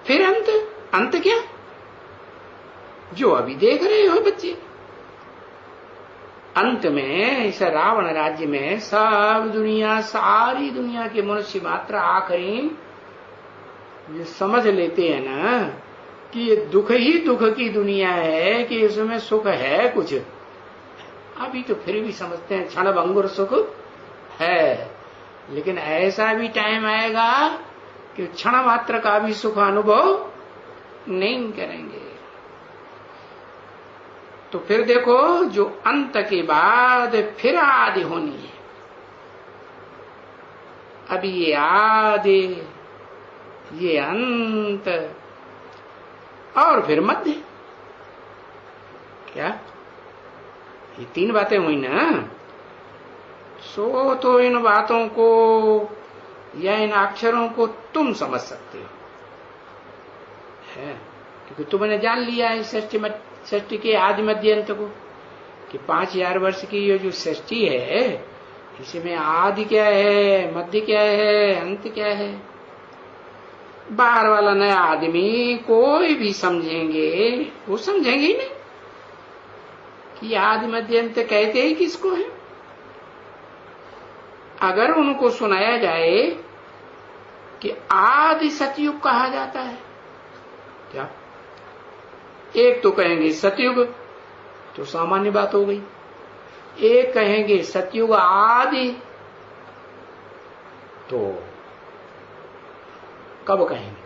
Speaker 1: फिर अंत क्या? जो अभी देख रहे हो बच्चे, अंत में इस रावण राज्य में सब दुनिया, सारी दुनिया के मनुष्य मात्र आखिरी ये समझ लेते हैं ना कि ये दुख ही दुख की दुनिया है, कि इसमें सुख है कुछ। अभी तो फिर भी समझते हैं क्षण भंगुर सुख है, लेकिन ऐसा भी टाइम आएगा कि क्षण मात्र का भी सुख अनुभव नहीं करेंगे। तो फिर देखो जो अंत के बाद फिर आदि होनी है। अभी ये आदि, ये अंत और फिर मध्य। क्या ये 3 बातें हुई ना। सो तो इन बातों को या इन अक्षरों को तुम समझ सकते हो, है, क्योंकि तुमने जान लिया है सृष्टि के आदि मध्य अंत को, कि 5000 वर्ष की ये जो सृष्टि है, इसमें आदि क्या है, मध्य क्या है, अंत क्या है। बाहर वाला नया आदमी कोई भी समझेंगे, वो समझेंगे ही नहीं कि आदि मध्य अंत कहते ही किसको है। अगर उनको सुनाया जाए कि आदि सतयुग कहा जाता है, क्या एक तो कहेंगे सतयुग, तो सामान्य बात हो गई। एक कहेंगे सतयुग आदि, तो कब कहेंगे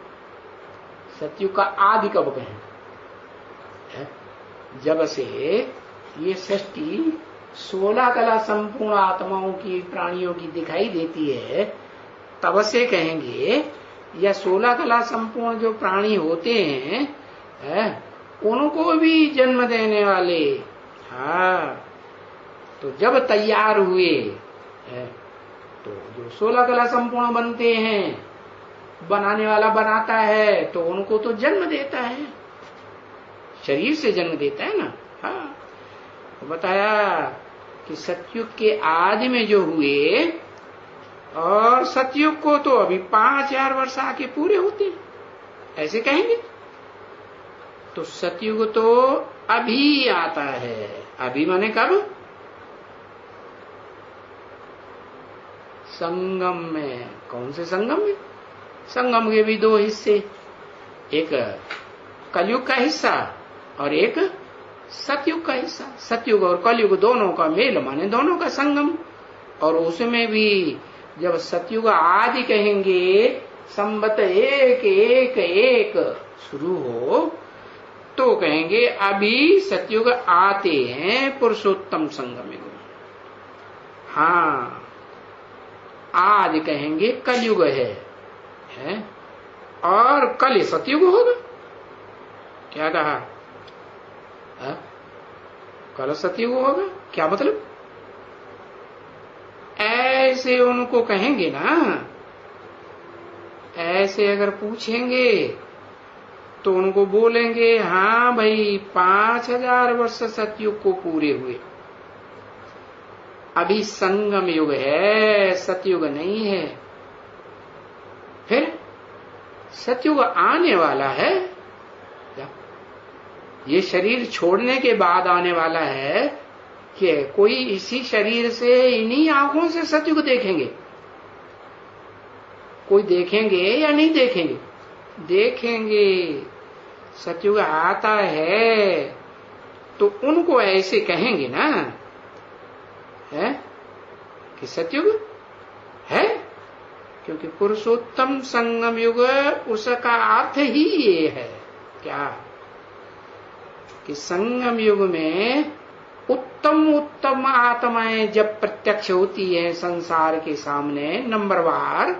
Speaker 1: सतयुग का आदि, कब कहेंगे? जब से ये सृष्टि 16 कला संपूर्ण आत्माओं की, प्राणियों की दिखाई देती है, तब से कहेंगे। या 16 कला संपूर्ण जो प्राणी होते हैं, उनको भी जन्म देने वाले, हाँ, तो जब तैयार हुए, तो जो 16 कला संपूर्ण बनते हैं, बनाने वाला बनाता है, तो उनको तो जन्म देता है, शरीर से जन्म देता है ना। हाँ, तो बताया कि सतयुग के आदि में जो हुए, और सतयुग को तो अभी 5000 वर्ष आके पूरे होते, ऐसे कहेंगे। तो सतयुग तो अभी आता है। अभी माने कब? संगम में। कौन से संगम में? संगम के भी 2 हिस्से, एक कलयुग का हिस्सा और एक सतयुग का हिस्सा। सतयुग और कलयुग दोनों का मेल माने दोनों का संगम। और उसमें भी जब सतयुग आदि कहेंगे, संवत 111 शुरू हो, तो कहेंगे अभी सतयुग आते हैं, पुरुषोत्तम संगम युग। हाँ, आज कहेंगे कलयुग है, और कल सतयुग होगा। क्या कहा? कल सतयुग होगा, क्या मतलब? ऐसे उनको कहेंगे ना, ऐसे अगर पूछेंगे तो उनको बोलेंगे, हाँ भाई 5000 वर्ष सतयुग को पूरे हुए, अभी संगम युग है, सतयुग नहीं है। फिर सतयुग आने वाला है, ये शरीर छोड़ने के बाद आने वाला है। कि कोई इसी शरीर से, इन्हीं आंखों से सतयुग देखेंगे? कोई देखेंगे या नहीं देखेंगे? देखेंगे। सतयुग आता है तो उनको ऐसे कहेंगे ना, है कि सतयुग है, क्योंकि पुरुषोत्तम संगम युग, उसका अर्थ ही ये है। क्या? कि संगम युग में उत्तम आत्माएं जब प्रत्यक्ष होती है संसार के सामने नंबरवार,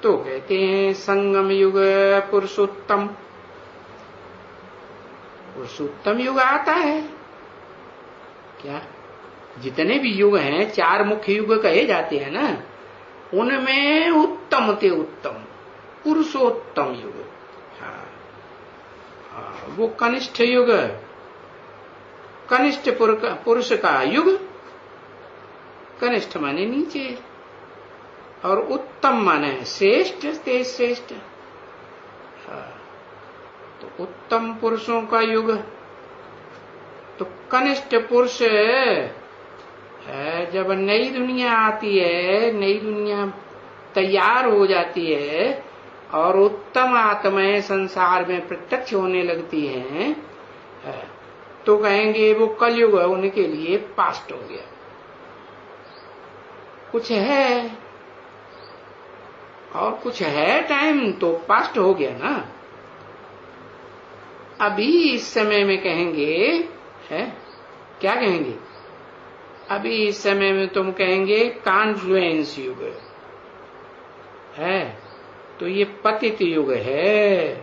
Speaker 1: तो कहते हैं संगम युग पुरुषोत्तम। पुरुषोत्तम युग आता है। क्या? जितने भी युग हैं, 4 मुख्य युग कहे जाते हैं ना, उनमें उत्तम ते उत्तम पुरुषोत्तम युग। हाँ, वो कनिष्ठ युग, कनिष्ठ पुरुष का युग, कनिष्ठ माने नीचे, और उत्तम माने श्रेष्ठ, तेज श्रेष्ठ। तो उत्तम पुरुषों का युग। तो कनिष्ठ पुरुष है, जब नई दुनिया आती है, नई दुनिया तैयार हो जाती है और उत्तम आत्माएं संसार में प्रत्यक्ष होने लगती हैं, तो कहेंगे वो कलयुग उनके लिए पास्ट हो गया। कुछ है और कुछ है टाइम, तो पास्ट हो गया ना। अभी इस समय में कहेंगे, है क्या कहेंगे? अभी इस समय में तुम कहेंगे कॉन्फ्लुएंस युग है, तो ये पतित युग है,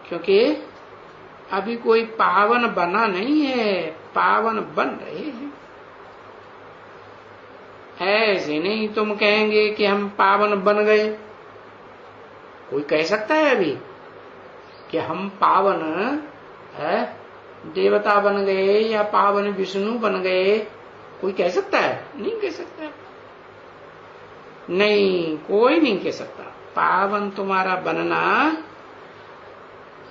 Speaker 1: क्योंकि अभी कोई पावन बना नहीं है, पावन बन रहे हैं। ऐसे नहीं तुम कहेंगे कि हम पावन बन गए। कोई कह सकता है अभी कि हम पावन है देवता बन गए या पावन विष्णु बन गए? कोई कह सकता है? नहीं कह सकता। नहीं, कोई नहीं कह सकता। पावन तुम्हारा बनना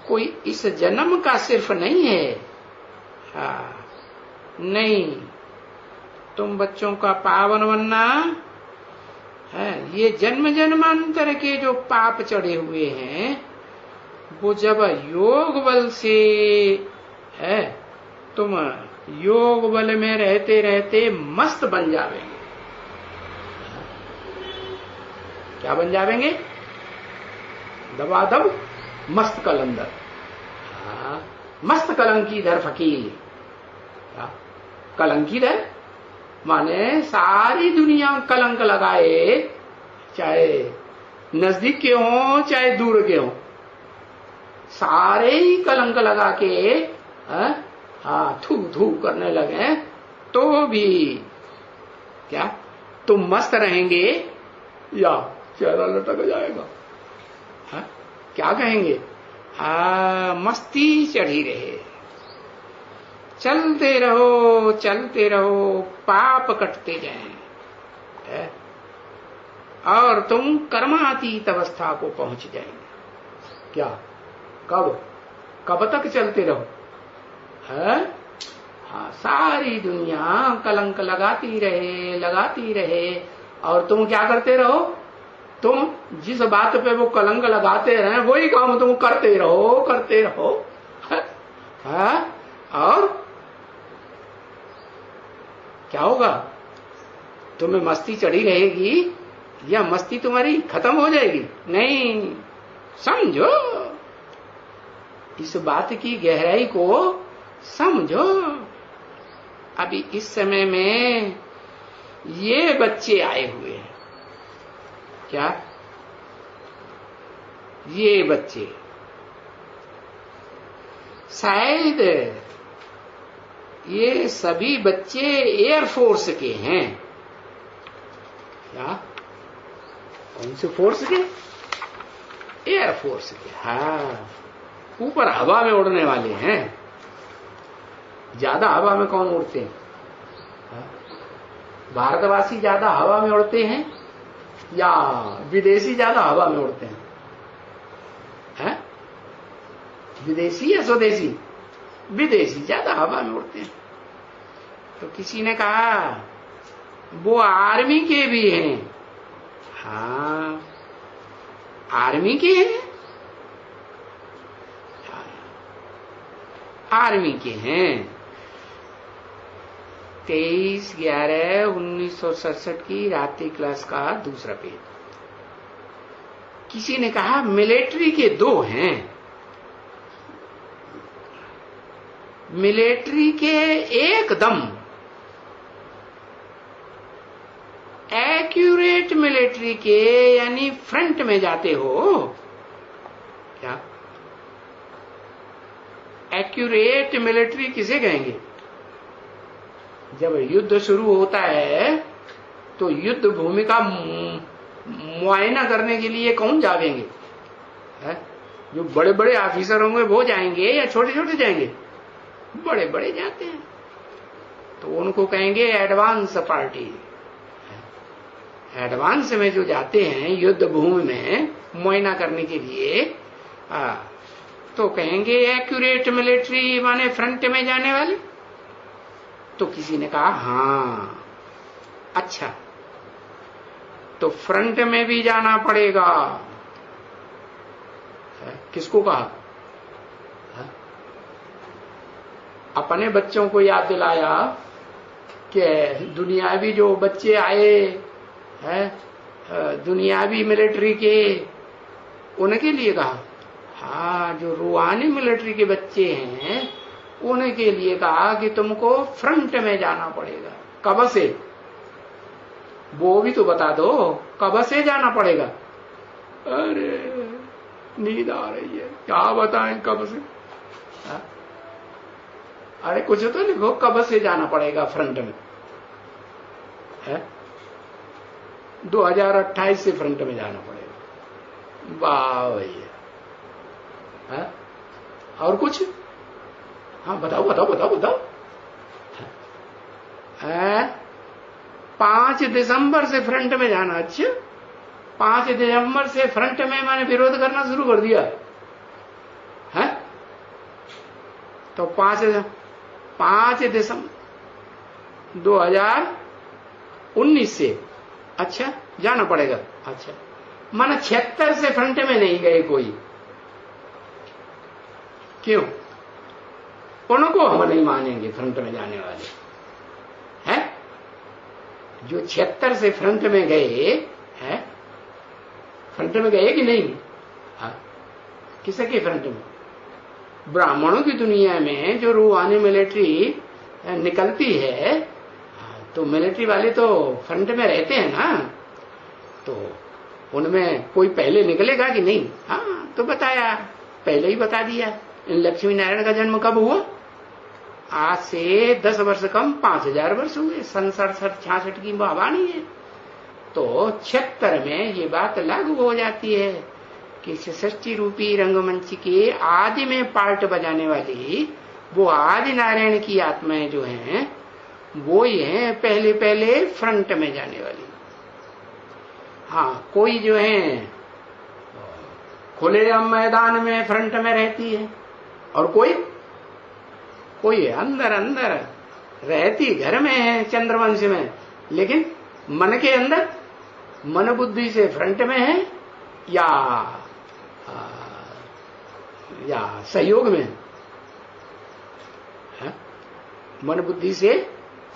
Speaker 1: कोई इस जन्म का सिर्फ नहीं है। हाँ, नहीं, तुम बच्चों का पावन बनना है ये जन्म जन्मांतर के जो पाप चढ़े हुए हैं वो जब योग बल से है तुम योग बल में रहते रहते मस्त बन जावेंगे। क्या बन जावेंगे? दबादब मस्त कलंदर। हाँ, मस्त कलंकीधर फकीर। कलंकीधर माने सारी दुनिया कलंक लगाए, चाहे नजदीक के हों चाहे दूर के हों, सारे ही कलंक लगा के हाँ थू थू करने लगे तो भी क्या तुम मस्त रहेंगे या चेहरा लटक जाएगा? हाँ? क्या कहेंगे? मस्ती चढ़ी रहे, चलते रहो, पाप कटते जाएं और तुम कर्मातीत अवस्था को पहुंच जाएंगे। क्या? कब तक चलते रहो? है? हाँ, सारी दुनिया कलंक लगाती रहे और तुम क्या करते रहो? तुम जिस बात पे वो कलंक लगाते रहे वही काम तुम करते रहो। हाँ? और क्या होगा? तुम्हें मस्ती चढ़ी रहेगी या मस्ती तुम्हारी खत्म हो जाएगी? नहीं, समझो, इस बात की गहराई को समझो। अभी इस समय में ये बच्चे आए हुए हैं। क्या? ये बच्चे शायद ये सभी बच्चे एयरफोर्स के हैं। क्या? कौन से फोर्स के? एयरफोर्स के। हाँ, ऊपर हवा में उड़ने वाले हैं। ज्यादा हवा में कौन उड़ते हैं? भारतवासी ज्यादा हवा में उड़ते हैं या विदेशी ज्यादा हवा में उड़ते हैं? विदेशी या स्वदेशी? विदेशी ज्यादा हवा में उड़ते हैं। तो किसी ने कहा वो आर्मी के भी हैं। हाँ, आर्मी के हैं, आर्मी के हैं। 23/11/1967 की रात्रि क्लास का दूसरा पेज। किसी ने कहा मिलिट्री के 2 हैं। मिलिट्री के एकदम एक्यूरेट मिलिट्री के यानी फ्रंट में जाते हो। क्या? एक्यूरेट मिलिट्री किसे कहेंगे? जब युद्ध शुरू होता है तो युद्ध भूमि का मुआयना करने के लिए कौन जाएंगे? जो बड़े बड़े ऑफिसर होंगे वो जाएंगे या छोटे छोटे जाएंगे? बड़े बड़े जाते हैं, तो उनको कहेंगे एडवांस पार्टी। एडवांस में जो जाते हैं युद्ध भूमि में मुआयना करने के लिए, तो कहेंगे एक्यूरेट मिलिट्री माने फ्रंट में जाने वाले। तो किसी ने कहा हाँ, अच्छा, तो फ्रंट में भी जाना पड़ेगा। किसको कहा? अपने बच्चों को याद दिलाया कि दुनियावी जो बच्चे आए हैं दुनियावी मिलिट्री के, उनके लिए कहा। हाँ, जो रूहानी मिलिट्री के बच्चे हैं उनके लिए कहा कि तुमको फ्रंट में जाना पड़ेगा। कब से? वो भी तो बता दो, कब से जाना पड़ेगा? अरे नींद आ रही है, क्या बताएं कब से? अरे कुछ तो लिखो, कब से जाना पड़ेगा फ्रंट में है? 2028 से फ्रंट में जाना पड़ेगा। वाह भैया। और कुछ? हाँ बताओ बताओ बताओ बताओ। 5 दिसंबर से फ्रंट में जाना। अच्छा, 5 दिसंबर से फ्रंट में मैंने विरोध करना शुरू कर दिया है। तो 5 दिसंबर 2019 से अच्छा जाना पड़ेगा। अच्छा, माना 76 से फ्रंट में नहीं गए कोई, क्यों? उनको हम नहीं मानेंगे फ्रंट में जाने वाले हैं। जो 76 से फ्रंट में गए हैं, फ्रंट में गए कि नहीं? हाँ, किसके फ्रंट में? ब्राह्मणों की दुनिया में जो रूहानी मिलिट्री निकलती है, तो मिलिट्री वाले तो फ्रंट में रहते हैं ना, तो उनमें कोई पहले निकलेगा कि नहीं? हाँ, तो बताया, पहले ही बता दिया। लक्ष्मी नारायण का जन्म कब हुआ? आज से 10 वर्ष कम 5000 वर्ष हुए। 67-66 की वाणी है। तो 76 में ये बात लागू हो जाती है कि सृष्टि रूपी रंगमंच के आदि में पार्ट बजाने वाली वो आदि नारायण की आत्माएं जो हैं, वो ही हैं पहले पहले फ्रंट में जाने वाली। हाँ, कोई जो है खुले मैदान में फ्रंट में रहती है, और कोई अंदर अंदर रहती घर में है चंद्रवंश में, लेकिन मन के अंदर मन बुद्धि से फ्रंट में है या सहयोग में है? मन बुद्धि से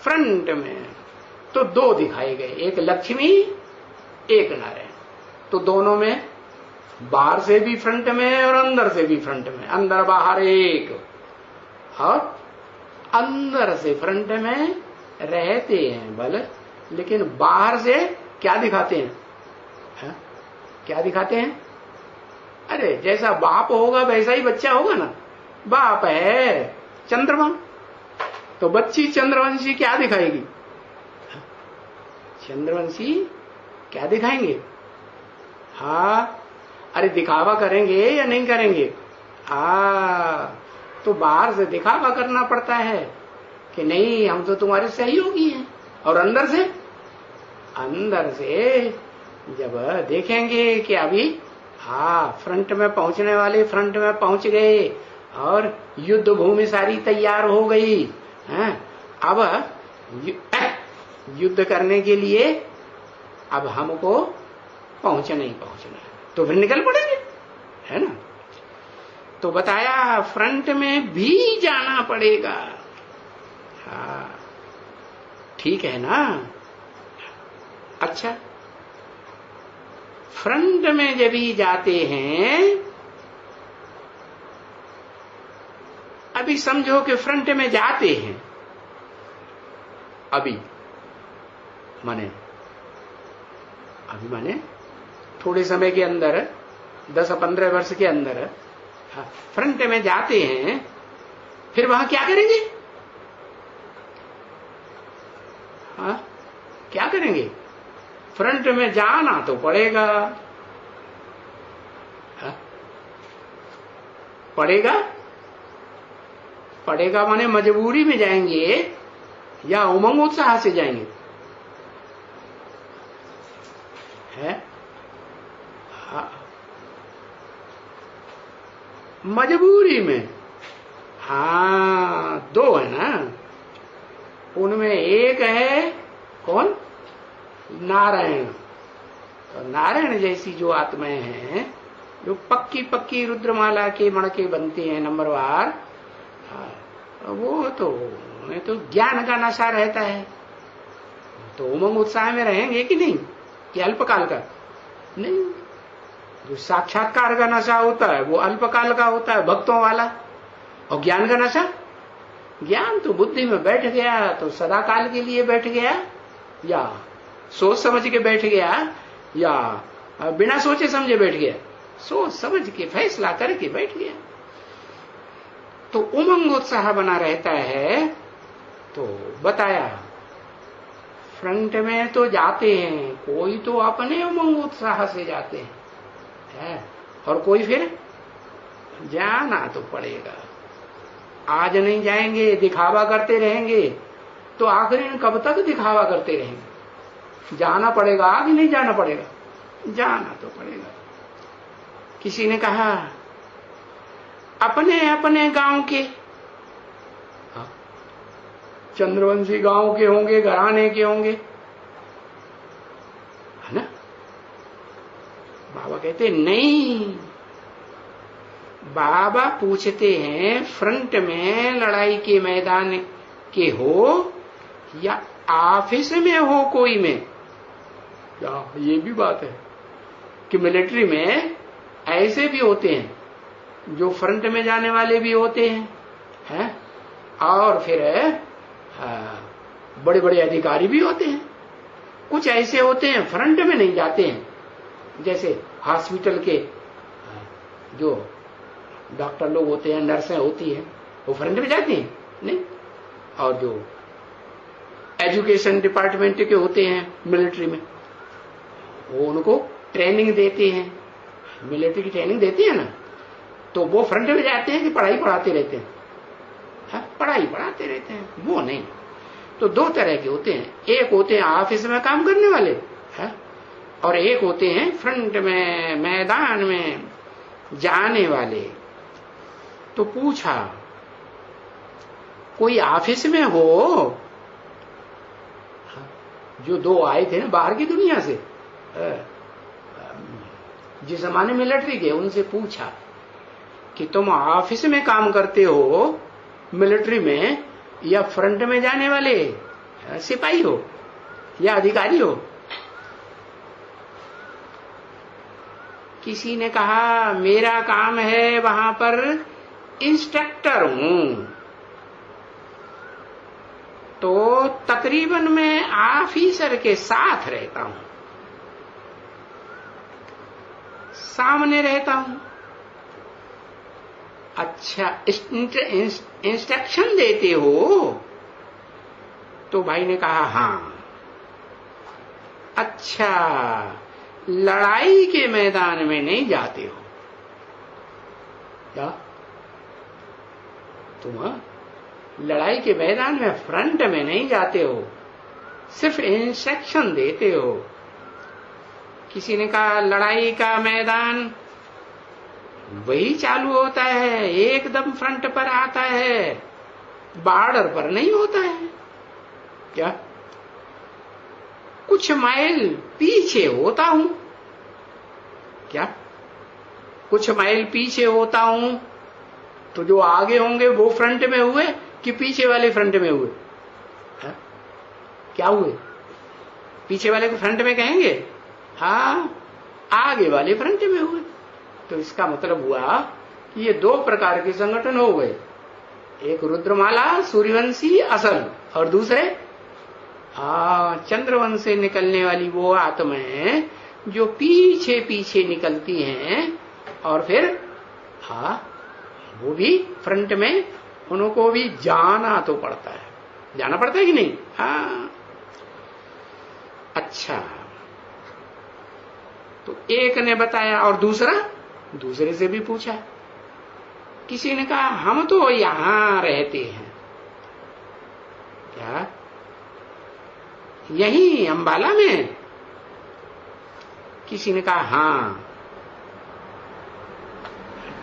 Speaker 1: फ्रंट में तो 2 दिखाए गए, एक लक्ष्मी एक नारायण। तो दोनों में बाहर से भी फ्रंट में है और अंदर से भी फ्रंट में, अंदर बाहर एक, और अंदर से फ्रंट में रहते हैं बल, लेकिन बाहर से क्या दिखाते हैं? क्या दिखाते हैं? अरे जैसा बाप होगा वैसा ही बच्चा होगा ना। बाप है चंद्रमा, तो बच्ची चंद्रवंशी क्या दिखाएगी? चंद्रवंशी क्या दिखाएंगे? हाँ, अरे दिखावा करेंगे या नहीं करेंगे? तो बाहर से दिखावा करना पड़ता है कि नहीं हम तो तुम्हारे सहयोगी हैं, और अंदर से जब देखेंगे कि अभी फ्रंट में पहुंचने वाले फ्रंट में पहुंच गए और युद्ध भूमि सारी तैयार हो गई है, अब युद्ध करने के लिए अब हमको पहुंचना ही पहुंचना है, तो फिर निकल पड़ेंगे, है ना। तो बताया फ्रंट में भी जाना पड़ेगा। हाँ, ठीक है ना। अच्छा, फ्रंट में जब भी जाते हैं, अभी समझो कि फ्रंट में जाते हैं, अभी माने थोड़े समय के अंदर 10-15 वर्ष के अंदर फ्रंट में जाते हैं, फिर वहां क्या करेंगे? क्या करेंगे? फ्रंट में जाना तो पड़ेगा। पड़ेगा माने मजबूरी में जाएंगे या उमंग उत्साह से जाएंगे? है मजबूरी में। हाँ, 2 है ना, उनमें एक है कौन? नारायण। तो नारायण जैसी जो आत्माएं हैं, जो पक्की पक्की रुद्रमाला के मणके बनते हैं नंबरवार, वो तो उन्हें तो ज्ञान का नशा रहता है, तो उमंग उत्साह में रहेंगे कि नहीं? कि अल्पकाल का? नहीं, जो साक्षात्कार का नशा होता है वो अल्पकाल का होता है, भक्तों वाला। और ज्ञान का नशा, ज्ञान तो बुद्धि में बैठ गया तो सदा काल के लिए बैठ गया, या सोच समझ के बैठ गया, या बिना सोचे समझे बैठ गया। सोच समझ के फैसला करके बैठ गया। तो उमंग उत्साह बना रहता है। तो बताया फ्रंट में तो जाते हैं, कोई तो अपने उमंग उत्साह से जाते हैं, और कोई फिर जाना तो पड़ेगा। आज नहीं जाएंगे, दिखावा करते रहेंगे, तो आखिर कब तक दिखावा करते रहेंगे? जाना पड़ेगा कि नहीं जाना पड़ेगा? जाना तो पड़ेगा। किसी ने कहा अपने अपने गांव के, चंद्रवंशी गांव के होंगे, घराने के होंगे, है ना? बाबा कहते नहीं, बाबा पूछते हैं फ्रंट में लड़ाई के मैदान के हो या ऑफिस में हो कोई में। क्या ये भी बात है कि मिलिट्री में ऐसे भी होते हैं जो फ्रंट में जाने वाले भी होते हैं, और फिर बड़े बड़े अधिकारी भी होते हैं। कुछ ऐसे होते हैं फ्रंट में नहीं जाते हैं, जैसे हॉस्पिटल के जो डॉक्टर लोग होते हैं, नर्सें होती हैं, वो फ्रंट में जाती हैं नहीं, और जो एजुकेशन डिपार्टमेंट के होते हैं मिलिट्री में, वो उनको ट्रेनिंग देते हैं, मिलिट्री की ट्रेनिंग देती है ना, तो वो फ्रंट में जाते हैं कि पढ़ाई पढ़ाते रहते हैं? पढ़ाई पढ़ाते रहते हैं, वो नहीं। तो दो तरह के होते हैं, एक होते हैं ऑफिस में काम करने वाले, और एक होते हैं फ्रंट में मैदान में जाने वाले। तो पूछा कोई ऑफिस में हो? जो दो आए थे ना बाहर की दुनिया से, जिस जमाने मिलिट्री के, उनसे पूछा कि तुम ऑफिस में काम करते हो मिलिट्री में, या फ्रंट में जाने वाले सिपाही हो या अधिकारी हो? किसी ने कहा मेरा काम है वहां पर इंस्ट्रक्टर हूं, तो तकरीबन मैं ऑफिसर के साथ रहता हूं, सामने रहता हूं। अच्छा, इंस्ट्रक्शन देते हो? तो भाई ने कहा हां। अच्छा, लड़ाई के मैदान में नहीं जाते हो क्या तुम? लड़ाई के मैदान में फ्रंट में नहीं जाते हो, सिर्फ इंस्ट्रक्शन देते हो। किसी ने कहा लड़ाई का मैदान वही चालू होता है, एकदम फ्रंट पर आता है, बॉर्डर पर नहीं होता है क्या? कुछ माइल पीछे होता हूं क्या? कुछ माइल पीछे होता हूं, तो जो आगे होंगे वो फ्रंट में हुए कि पीछे वाले फ्रंट में हुए? क्या हुए? पीछे वाले को फ्रंट में कहेंगे? हाँ, आगे वाले फ्रंट में हुए। तो इसका मतलब हुआ कि ये दो प्रकार के संगठन हो गए, एक रुद्रमाला सूर्यवंशी असल, और दूसरे चंद्रवंश से निकलने वाली वो आत्माएं जो पीछे पीछे निकलती हैं, और फिर वो भी फ्रंट में, उनको भी जाना तो पड़ता है। जाना पड़ता है कि नहीं? अच्छा, तो एक ने बताया, और दूसरे से भी पूछा। किसी ने कहा हम तो यहां रहते हैं। क्या? यही अंबाला में? किसी ने कहा हां।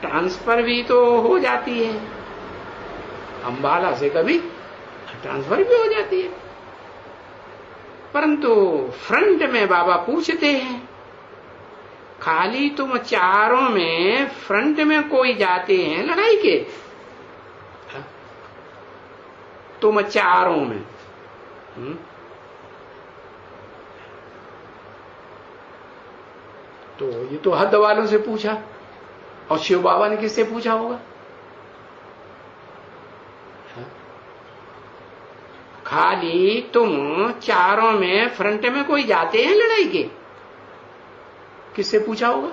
Speaker 1: ट्रांसफर भी तो हो जाती है, अंबाला से कभी ट्रांसफर भी हो जाती है, परंतु फ्रंट में बाबा पूछते हैं खाली तुम चारों में फ्रंट में कोई जाते हैं लड़ाई के? तुम चारों में? तो ये तो हद वालों से पूछा, और शिव बाबा ने किससे पूछा होगा? खाली तुम चारों में फ्रंट में कोई जाते हैं लड़ाई के? किससे पूछा होगा?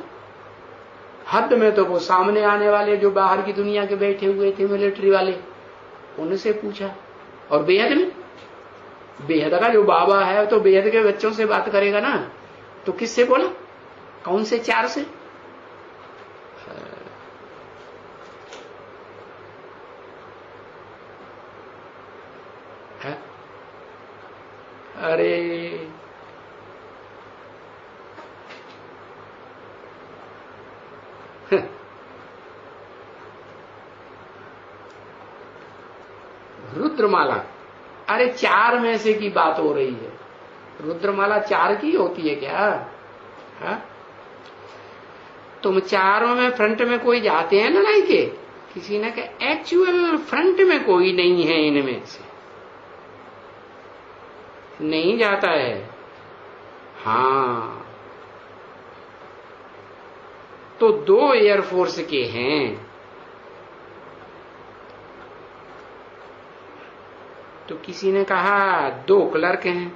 Speaker 1: हद में तो वो सामने आने वाले जो बाहर की दुनिया के बैठे हुए थे मिलिट्री वाले, उनसे पूछा। और बेहद में, बेहद का जो बाबा है तो बेहद के बच्चों से बात करेगा ना, तो किससे बोला? कौन से 4 से? है? अरे रुद्रमाला, अरे 4 में से की बात हो रही है। रुद्रमाला 4 की होती है क्या? हा? तुम 4 में फ्रंट में कोई जाते हैं लड़ाई के? किसी ने कहा एक्चुअल फ्रंट में कोई नहीं है, इनमें से नहीं जाता है। हाँ, तो 2 एयरफोर्स के हैं। तो किसी ने कहा 2 क्लर्क हैं।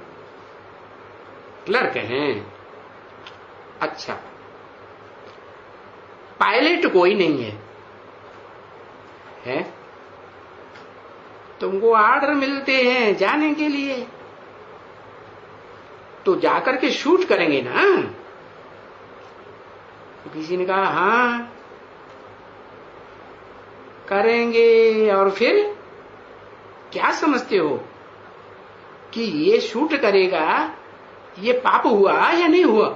Speaker 1: क्लर्क हैं, अच्छा, पायलट कोई नहीं है, है? तुमको आर्डर मिलते हैं जाने के लिए, तो जाकर के शूट करेंगे ना? तो किसी ने कहा हाँ करेंगे। और फिर क्या समझते हो कि ये शूट करेगा, ये पाप हुआ या नहीं हुआ?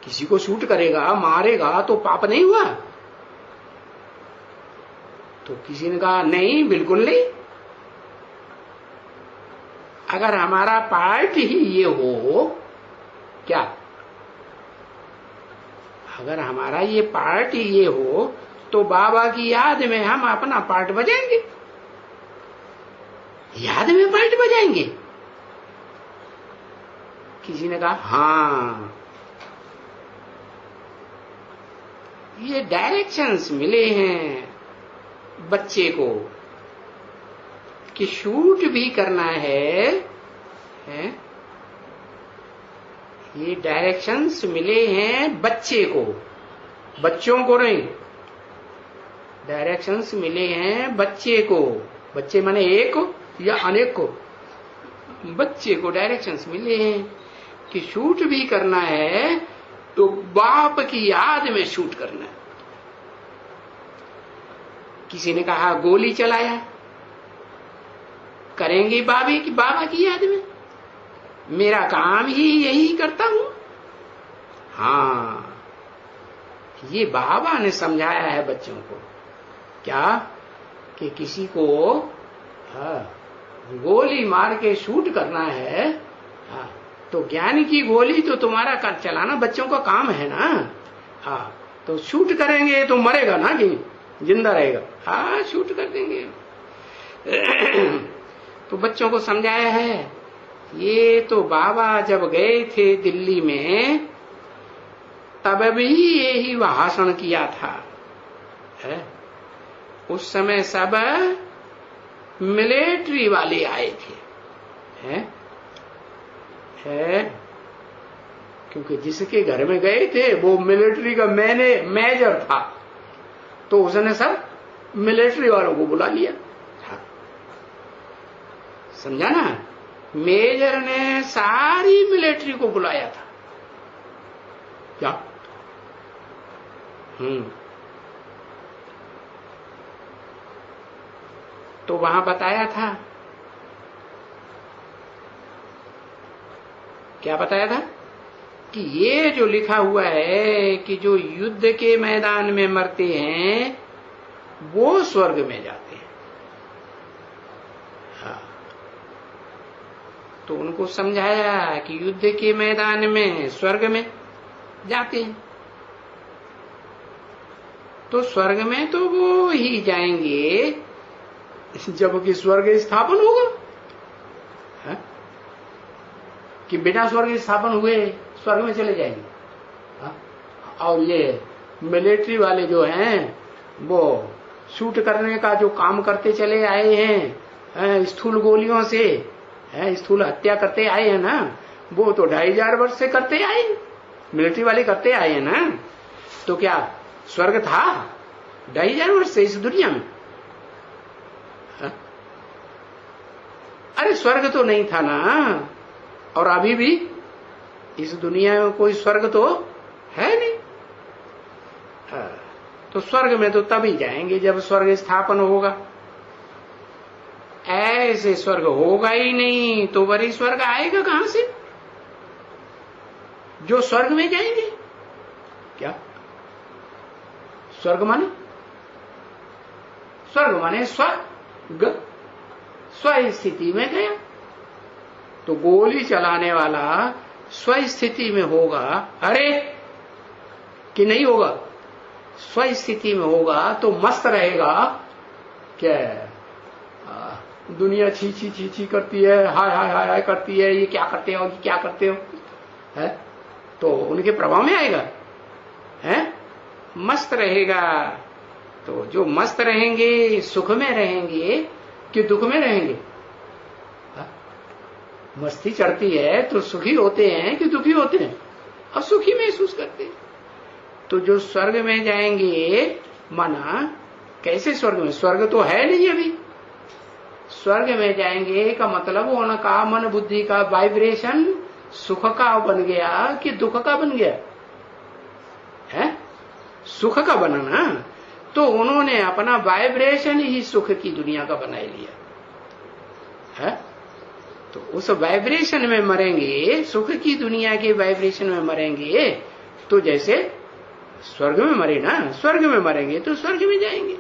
Speaker 1: किसी को शूट करेगा, मारेगा तो पाप नहीं हुआ? तो किसी ने कहा नहीं, बिल्कुल नहीं। अगर हमारा पार्ट ही ये हो, क्या? अगर हमारा ये पार्ट ही ये हो तो बाबा की याद में हम अपना पार्ट बजाएंगे, याद में पार्ट बजाएंगे। किसी ने कहा हाँ, ये डायरेक्शंस मिले हैं बच्चे को कि शूट भी करना है? ये डायरेक्शंस मिले हैं बच्चे को, बच्चों को नहीं। डायरेक्शंस मिले हैं बच्चे को, बच्चे माने एक या अनेक को, बच्चे को डायरेक्शंस मिले हैं कि शूट भी करना है तो बाप की याद में शूट करना है। किसी ने कहा गोली चलाया, करेंगे बाबा की याद में, मेरा काम ही यही करता हूं। हाँ, ये बाबा ने समझाया है बच्चों को, क्या कि किसी को गोली मार के शूट करना है, तो ज्ञान की गोली तो तुम्हारा चलाना बच्चों का काम है ना। हाँ, तो शूट करेंगे तो मरेगा ना कि जिंदा रहेगा? हाँ, शूट कर देंगे। तो बच्चों को समझाया है। ये तो बाबा जब गए थे दिल्ली में तब भी यही भाषण किया था, है? उस समय सब मिलिट्री वाले आए थे, है? क्योंकि जिसके घर में गए थे वो मिलिट्री का मेजर था, तो उसने सब मिलिट्री वालों को बुला लिया। समझा ना? मेजर ने सारी मिलिट्री को बुलाया था, क्या? तो वहां बताया था, क्या बताया था? कि ये जो लिखा हुआ है कि जो युद्ध के मैदान में मरते हैं वो स्वर्ग में जाते हैं। हाँ, तो उनको समझाया कि युद्ध के मैदान में स्वर्ग में जाते हैं, तो स्वर्ग में तो वो ही जाएंगे जबकि स्वर्ग स्थापन होगा, है? कि बिना स्वर्ग स्थापन हुए स्वर्ग में चले जाएंगे। हा? और ये मिलिट्री वाले जो हैं वो शूट करने का जो काम करते चले आए हैं, स्थूल गोलियों से, स्थूल हत्या करते आए हैं ना, वो तो 2500 वर्ष से करते आए, मिलिट्री वाले करते आए हैं ना। तो क्या स्वर्ग था 2,000 वर्ष से इस दुनिया में? हा? अरे स्वर्ग तो नहीं था ना, और अभी भी इस दुनिया में कोई स्वर्ग तो है नहीं। तो स्वर्ग में तो तभी जाएंगे जब स्वर्ग स्थापन होगा। ऐसे स्वर्ग होगा ही नहीं तो वही स्वर्ग आएगा कहां से? जो स्वर्ग में जाएंगे क्या? स्वर्ग माने स्वर्ग, स्व स्थिति में गया। तो गोली चलाने वाला स्व स्थिति में होगा, अरे कि नहीं होगा? स्व स्थिति में होगा तो मस्त रहेगा। क्या दुनिया छी छी छी छी करती है, हाय हाय हाय हाय करती है, ये क्या करते हो, ये क्या करते हो, है? तो उनके प्रभाव में आएगा, है? मस्त रहेगा। तो जो मस्त रहेंगे सुख में रहेंगे कि दुख में रहेंगे? मस्ती चढ़ती है तो सुखी होते हैं कि दुखी होते हैं? और सुखी महसूस करते हैं। तो जो स्वर्ग में जाएंगे, माना कैसे स्वर्ग में? स्वर्ग तो है नहीं अभी। स्वर्ग में जाएंगे का मतलब उनका मन बुद्धि का वाइब्रेशन सुख का बन गया कि दुख का बन गया? है सुख का बना ना। तो उन्होंने अपना वाइब्रेशन ही सुख की दुनिया का बना लिया है। तो उस वाइब्रेशन में मरेंगे, सुख की दुनिया के वाइब्रेशन में मरेंगे। तो जैसे स्वर्ग में मरे ना, स्वर्ग में मरेंगे तो स्वर्ग में जाएंगे।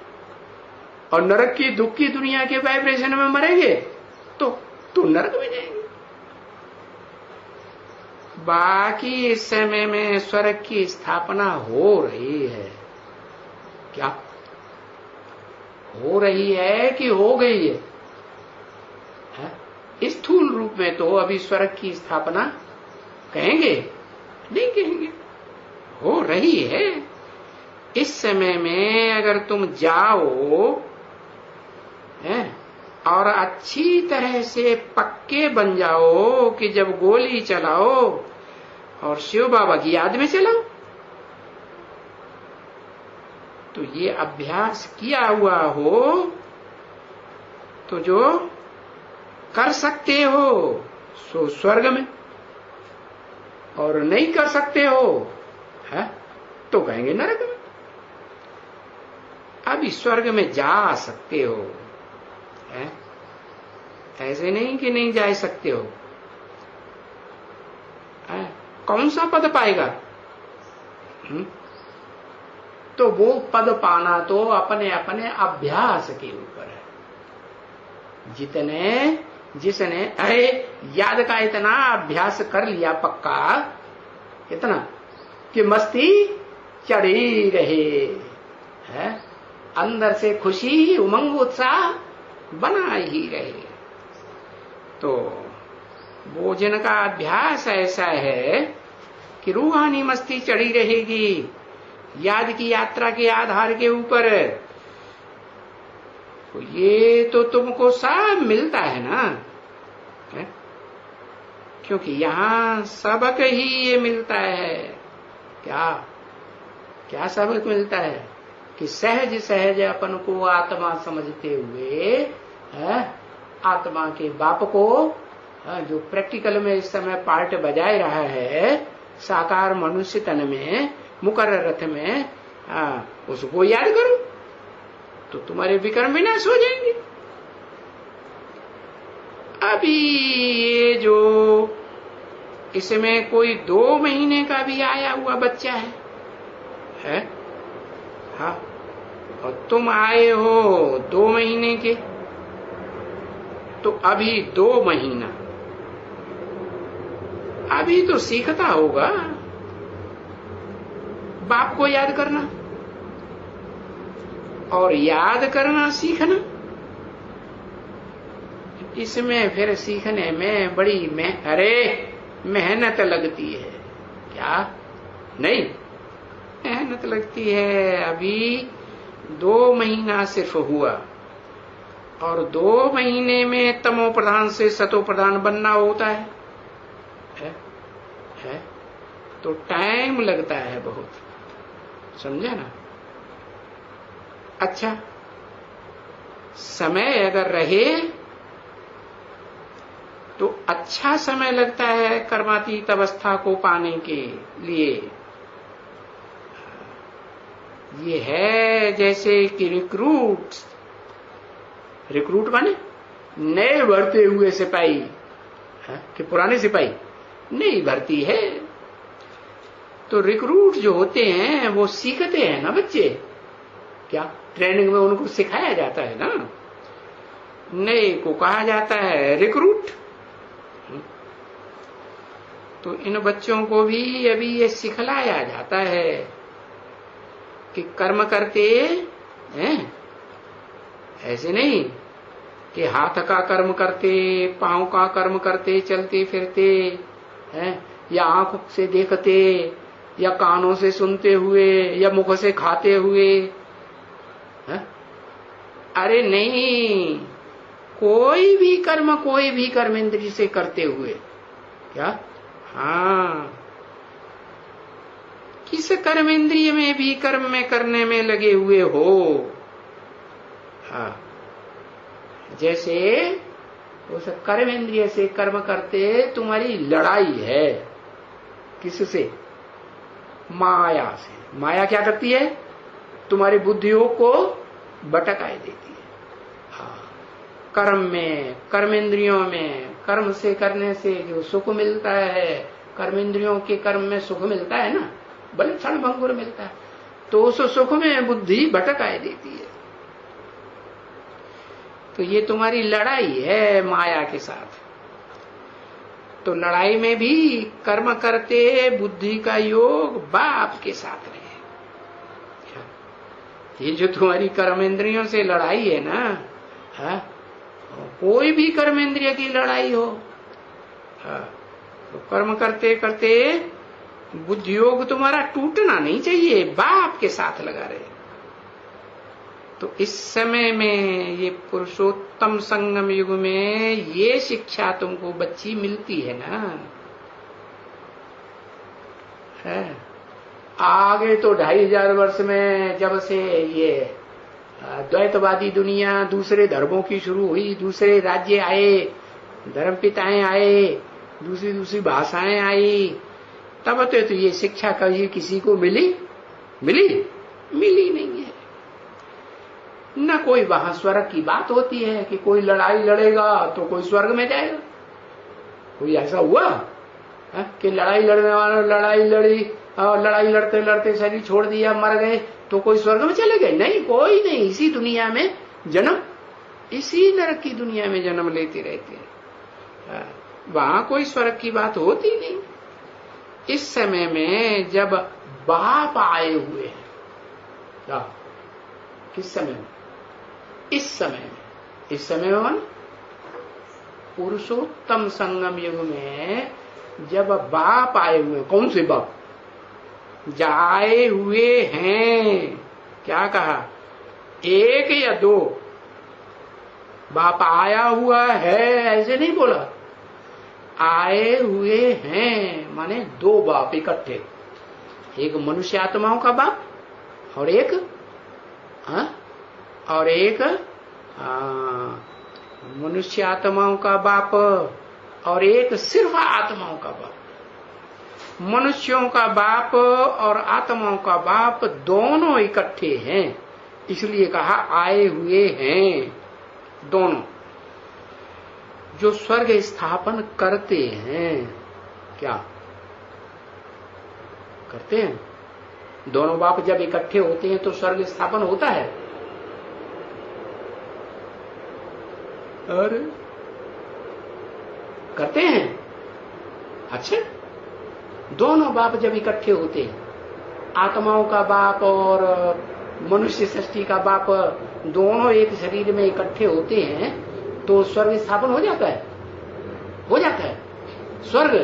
Speaker 1: और नरक की दुख की दुनिया के वाइब्रेशन में मरेंगे तो नरक में जाएंगे। बाकी इस समय में स्वर्ग की स्थापना हो रही है। क्या हो रही है कि हो गई है? स्थूल रूप में तो अभी स्वर्ग की स्थापना कहेंगे नहीं कहेंगे, हो रही है। इस समय में अगर तुम जाओ और अच्छी तरह से पक्के बन जाओ कि जब गोली चलाओ और शिव बाबा की याद में चलाओ, तो ये अभ्यास किया हुआ हो तो जो कर सकते हो सो स्वर्ग में, और नहीं कर सकते हो है तो कहेंगे नरक में। अभी स्वर्ग में जा सकते हो है? ऐसे नहीं कि नहीं जा सकते हो है? कौन सा पद पाएगा? तो वो पद पाना तो अपने अपने अभ्यास के ऊपर है। जिसने अरे याद का इतना अभ्यास कर लिया पक्का, इतना कि मस्ती चढ़ी रहे है, अंदर से खुशी उमंग उत्साह बना ही रहे। तो वो जिनका अभ्यास ऐसा है कि रूहानी मस्ती चढ़ी रहेगी याद की यात्रा के आधार के ऊपर, तो ये तो तुमको सब मिलता है ना है? क्योंकि यहां सबक ही ये मिलता है। क्या सबक मिलता है? कि सहज सहज अपन को आत्मा समझते हुए है, आत्मा के बाप को जो प्रैक्टिकल में इस समय पार्ट बजाए रहा है साकार मनुष्य तन में मुकर्रर रथ में, उसको याद करो तो तुम्हारे विकर्म विनाश हो जाएंगे। अभी ये जो इसमें कोई 2 महीने का भी आया हुआ बच्चा है? हाँ, और तुम आए हो 2 महीने के, तो अभी 2 महीना अभी तो सीखता होगा बाप को याद करना और याद करना सीखना। इसमें फिर सीखने में बड़ी मेहनत लगती है। क्या नहीं मेहनत लगती है? अभी 2 महीना सिर्फ हुआ और 2 महीने में तमो प्रधान से सतो प्रधान बनना होता है? तो टाइम लगता है बहुत समझे ना? अच्छा, समय अगर रहे तो अच्छा समय लगता है कर्मातीत अवस्था को पाने के लिए। ये है जैसे कि रिक्रूट माने नए भरते हुए सिपाही कि पुराने सिपाही नहीं भर्ती है। तो रिक्रूट जो होते हैं वो सीखते हैं ना बच्चे, क्या ट्रेनिंग में उनको सिखाया जाता है ना, नए को कहा जाता है रिक्रूट। तो इन बच्चों को भी अभी ये सिखलाया जाता है कि कर्म करते हैं, ऐसे नहीं कि हाथ का कर्म करते, पांव का कर्म करते, चलते फिरते हैं, या आंख से देखते, या कानों से सुनते हुए, या मुख से खाते हुए है? अरे नहीं, कोई भी कर्म इंद्रिय से करते हुए। क्या? हाँ, किस कर्म इंद्रिय में भी कर्म में करने में लगे हुए हो। हाँ, जैसे उस कर्म इंद्रिय से कर्म करते तुम्हारी लड़ाई है, किससे? माया से। माया क्या करती है? तुम्हारी बुद्धियों को भटकाए देती है। हाँ, कर्म में, कर्म इंद्रियों में, कर्म से करने से जो सुख मिलता है, कर्म इंद्रियों के कर्म में सुख मिलता है ना, भले क्षण भंगुर मिलता है, तो उस सुख में बुद्धि भटकाए देती है। तो ये तुम्हारी लड़ाई है माया के साथ। तो लड़ाई में भी कर्म करते बुद्धि का योग बाप के साथ रहे। ये जो तुम्हारी कर्मेंद्रियों से लड़ाई है ना, कोई भी कर्मेंद्रिय की लड़ाई हो, तो कर्म करते करते बुद्धि योग तुम्हारा टूटना नहीं चाहिए, बाप के साथ लगा रहे। तो इस समय में ये पुरुषोत्तम संगम युग में ये शिक्षा तुमको बच्ची मिलती है ना। है आगे तो 2500 वर्ष में जब से ये द्वैतवादी दुनिया दूसरे धर्मों की शुरू हुई, दूसरे राज्य आए, धर्मपिताएं आए, दूसरी दूसरी भाषाएं आई, तब तो ये शिक्षा कभी किसी को मिली नहीं है। न कोई वहां स्वर्ग की बात होती है कि कोई लड़ाई लड़ेगा तो कोई स्वर्ग में जाएगा। कोई ऐसा हुआ कि लड़ाई लड़ने वाला लड़ाई लड़ी और लड़ाई लड़ते लड़ते शरीर छोड़ दिया, मर गए, तो कोई स्वर्ग में चले गए? नहीं, कोई नहीं। इसी दुनिया में जन्म, इसी नरक की दुनिया में जन्म लेते रहते हैं। वहां कोई स्वर्ग की बात होती नहीं। इस समय में जब बाप आए हुए हैं, क्या किस समय में? इस समय में पुरुषोत्तम संगम युग में जब बाप आए हुए, कौन से बाप? जाए हुए हैं। क्या कहा? एक या दो? बाप आया हुआ है ऐसे नहीं बोला, आए हुए हैं माने दो बाप इकट्ठे, एक मनुष्य आत्माओं का बाप और एक मनुष्य आत्माओं का बाप और एक सिर्फ आत्माओं का बाप। मनुष्यों का बाप और आत्माओं का बाप दोनों इकट्ठे हैं, इसलिए कहा आए हुए हैं दोनों। जो स्वर्ग स्थापन करते हैं, क्या करते हैं? दोनों बाप जब इकट्ठे होते हैं तो स्वर्ग स्थापन होता है। और करते हैं। अच्छा, दोनों बाप जब इकट्ठे होते हैं, आत्माओं का बाप और मनुष्य सृष्टि का बाप दोनों एक शरीर में इकट्ठे होते हैं, तो स्वर्ग स्थापन हो जाता है। हो जाता है स्वर्ग।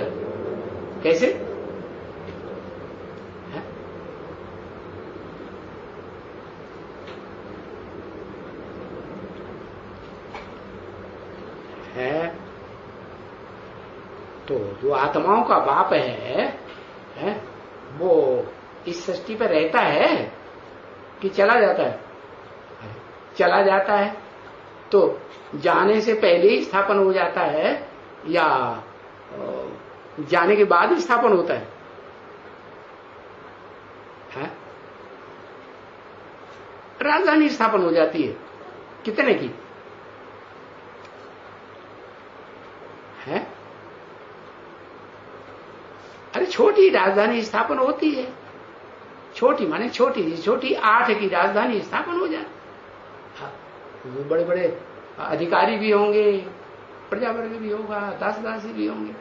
Speaker 1: कैसे? है तो जो आत्माओं का बाप है वो इस सृष्टि पर रहता है कि चला जाता है? चला जाता है तो जाने से पहले ही स्थापन हो जाता है या जाने के बाद ही स्थापन होता है? राजधानी स्थापन हो जाती है कितने की है? अरे छोटी राजधानी स्थापन होती है, छोटी माने छोटी छोटी 8 की राजधानी स्थापन हो जाए। बड़े बड़े अधिकारी भी होंगे, प्रजावर्ग भी होगा, दास दासी भी होंगे,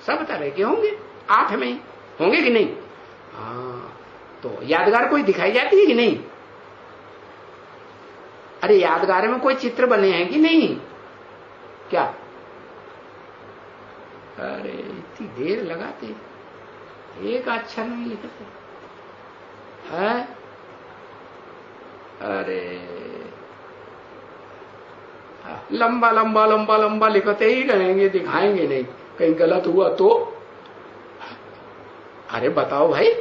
Speaker 1: सब तरह के होंगे, 8 में होंगे कि नहीं? हाँ, तो यादगार कोई दिखाई जाती है कि नहीं? अरे यादगार में कोई चित्र बने हैं कि नहीं? क्या? अरे इतनी देर लगाते, एक अक्षर नहीं लिखते है। अरे लंबा लंबा लंबा लंबा लिखते ही रहेंगे, दिखाएंगे नहीं, कहीं गलत हुआ तो। अरे बताओ भाई,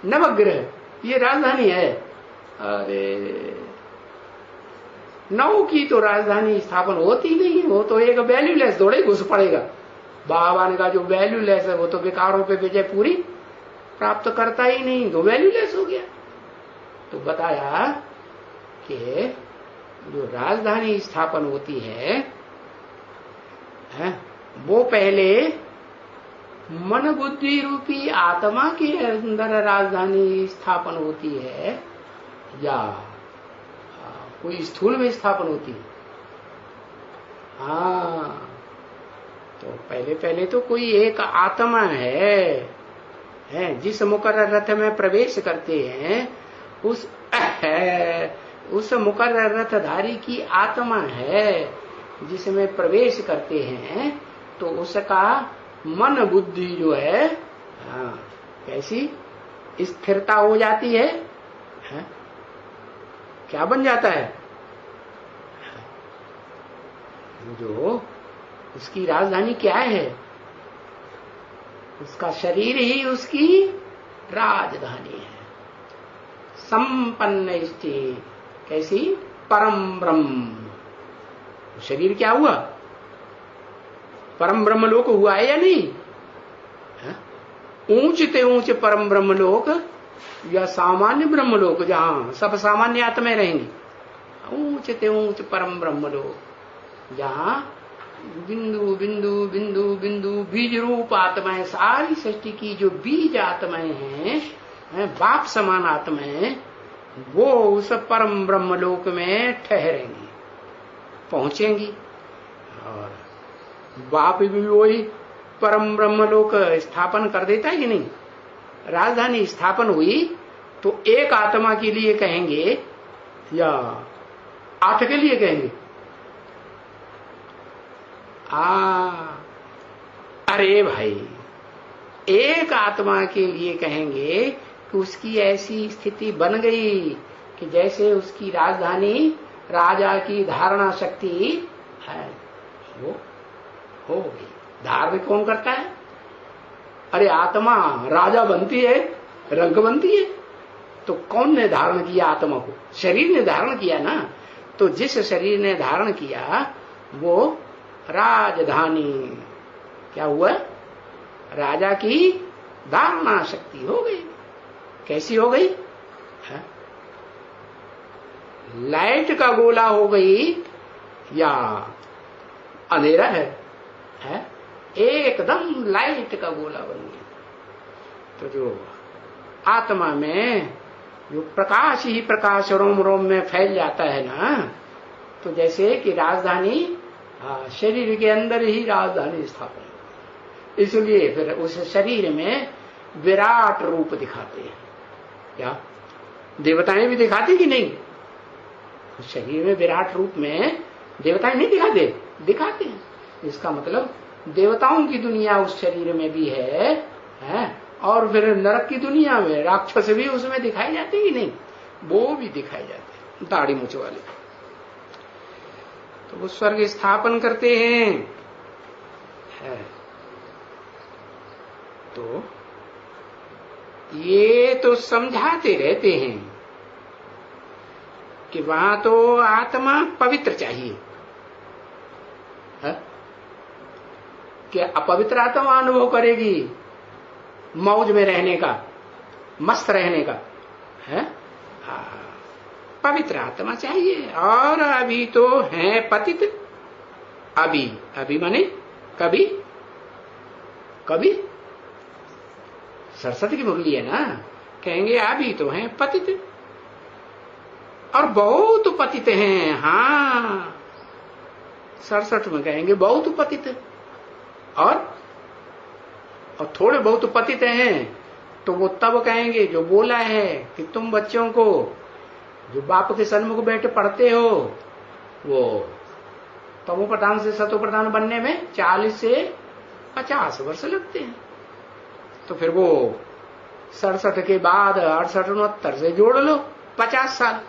Speaker 1: नवग्रह ये राजधानी है। अरे 9 की तो राजधानी स्थापन होती नहीं, वो तो एक वैल्यूलेस थोड़े घुस पड़ेगा। बाबा ने कहा जो वैल्यूलेस है वो तो विकारों पे विजय पूरी प्राप्त करता ही नहीं, तो वैल्यूलेस हो गया। तो बताया कि जो राजधानी स्थापन होती है वो पहले मन बुद्धि रूपी आत्मा के अंदर राजधानी स्थापन होती है या कोई स्थूल में स्थापन होती है? हाँ, तो पहले तो कोई एक आत्मा है जिस मुकर्रर रथ में प्रवेश करते हैं, उस मुकर्रर रथधारी की आत्मा है जिसमें प्रवेश करते हैं, तो उसका मन बुद्धि जो है कैसी स्थिरता हो जाती है? क्या बन जाता है? जो उसकी राजधानी क्या है? उसका शरीर ही उसकी राजधानी है। संपन्न स्थिति कैसी? परम ब्रह्म। शरीर क्या हुआ? परम ब्रह्म लोक हुआ है या नहीं? ऊंचते ऊंच परम ब्रह्म लोक या सामान्य ब्रह्म लोक जहां सब सामान्य आत्माएं रहेंगी? ऊंचते ऊंच परम ब्रह्म लोक जहां बिंदु बिंदु बिंदु बिंदु बीज रूप आत्माएं, सारी सृष्टि की जो बीज आत्माएं हैं, बाप समान आत्माएं, वो उस परम ब्रह्म लोक में ठहरेंगी, पहुंचेंगी। और बाप भी वही परम ब्रह्म लोक स्थापन कर देता है कि नहीं? राजधानी स्थापन हुई तो एक आत्मा के लिए कहेंगे या 8 के लिए कहेंगे? अरे भाई, एक आत्मा के लिए कहेंगे कि उसकी ऐसी स्थिति बन गई कि जैसे उसकी राजधानी राजा की धारणा शक्ति है, वो हो गई। धारण कौन करता है? अरे आत्मा राजा बनती है, रंग बनती है, तो कौन ने धारण किया आत्मा को? शरीर ने धारण किया ना। तो जिस शरीर ने धारण किया वो राजधानी क्या हुआ? राजा की धारणा शक्ति हो गई। कैसी हो गई? लाइट का गोला हो गई या अंधेरा है? एकदम लाइट का गोला बन गया। तो जो आत्मा में जो प्रकाश ही प्रकाश रोम रोम में फैल जाता है ना, तो जैसे कि राजधानी शरीर के अंदर ही राजधानी स्थापन। इसलिए फिर उस शरीर में विराट रूप दिखाते हैं। क्या देवताएं भी दिखाते कि नहीं? शरीर में विराट रूप में देवताएं नहीं दिखाते? दिखाते हैं। इसका मतलब देवताओं की दुनिया उस शरीर में भी है और फिर नरक की दुनिया में राक्षस भी उसमें दिखाई जाते कि नहीं? वो भी दिखाई जाते, दाढ़ी मूछ वाले। तो वो स्वर्ग स्थापन करते हैं। तो ये तो समझाते रहते हैं कि वहां तो आत्मा पवित्र चाहिए है? कि अपवित्र आत्मा अनुभव करेगी मौज में रहने का, मस्त रहने का है। पवित्र आत्मा चाहिए। और अभी तो है पतित। अभी अभी माने कभी कभी सरस्वती की मुरली है ना, कहेंगे अभी तो हैं पतित और बहुत पतित हैं। हाँ, 67 में कहेंगे बहुत पतित और थोड़े बहुत पतित हैं तो वो तब कहेंगे जो बोला है कि तुम बच्चों को जो बाप के सन्मुख बैठे पढ़ते हो वो तमो प्रधान से सतो प्रधान बनने में 40 से 50 वर्ष लगते हैं। तो फिर वो 67 के बाद 68 69 से जोड़ लो 50 साल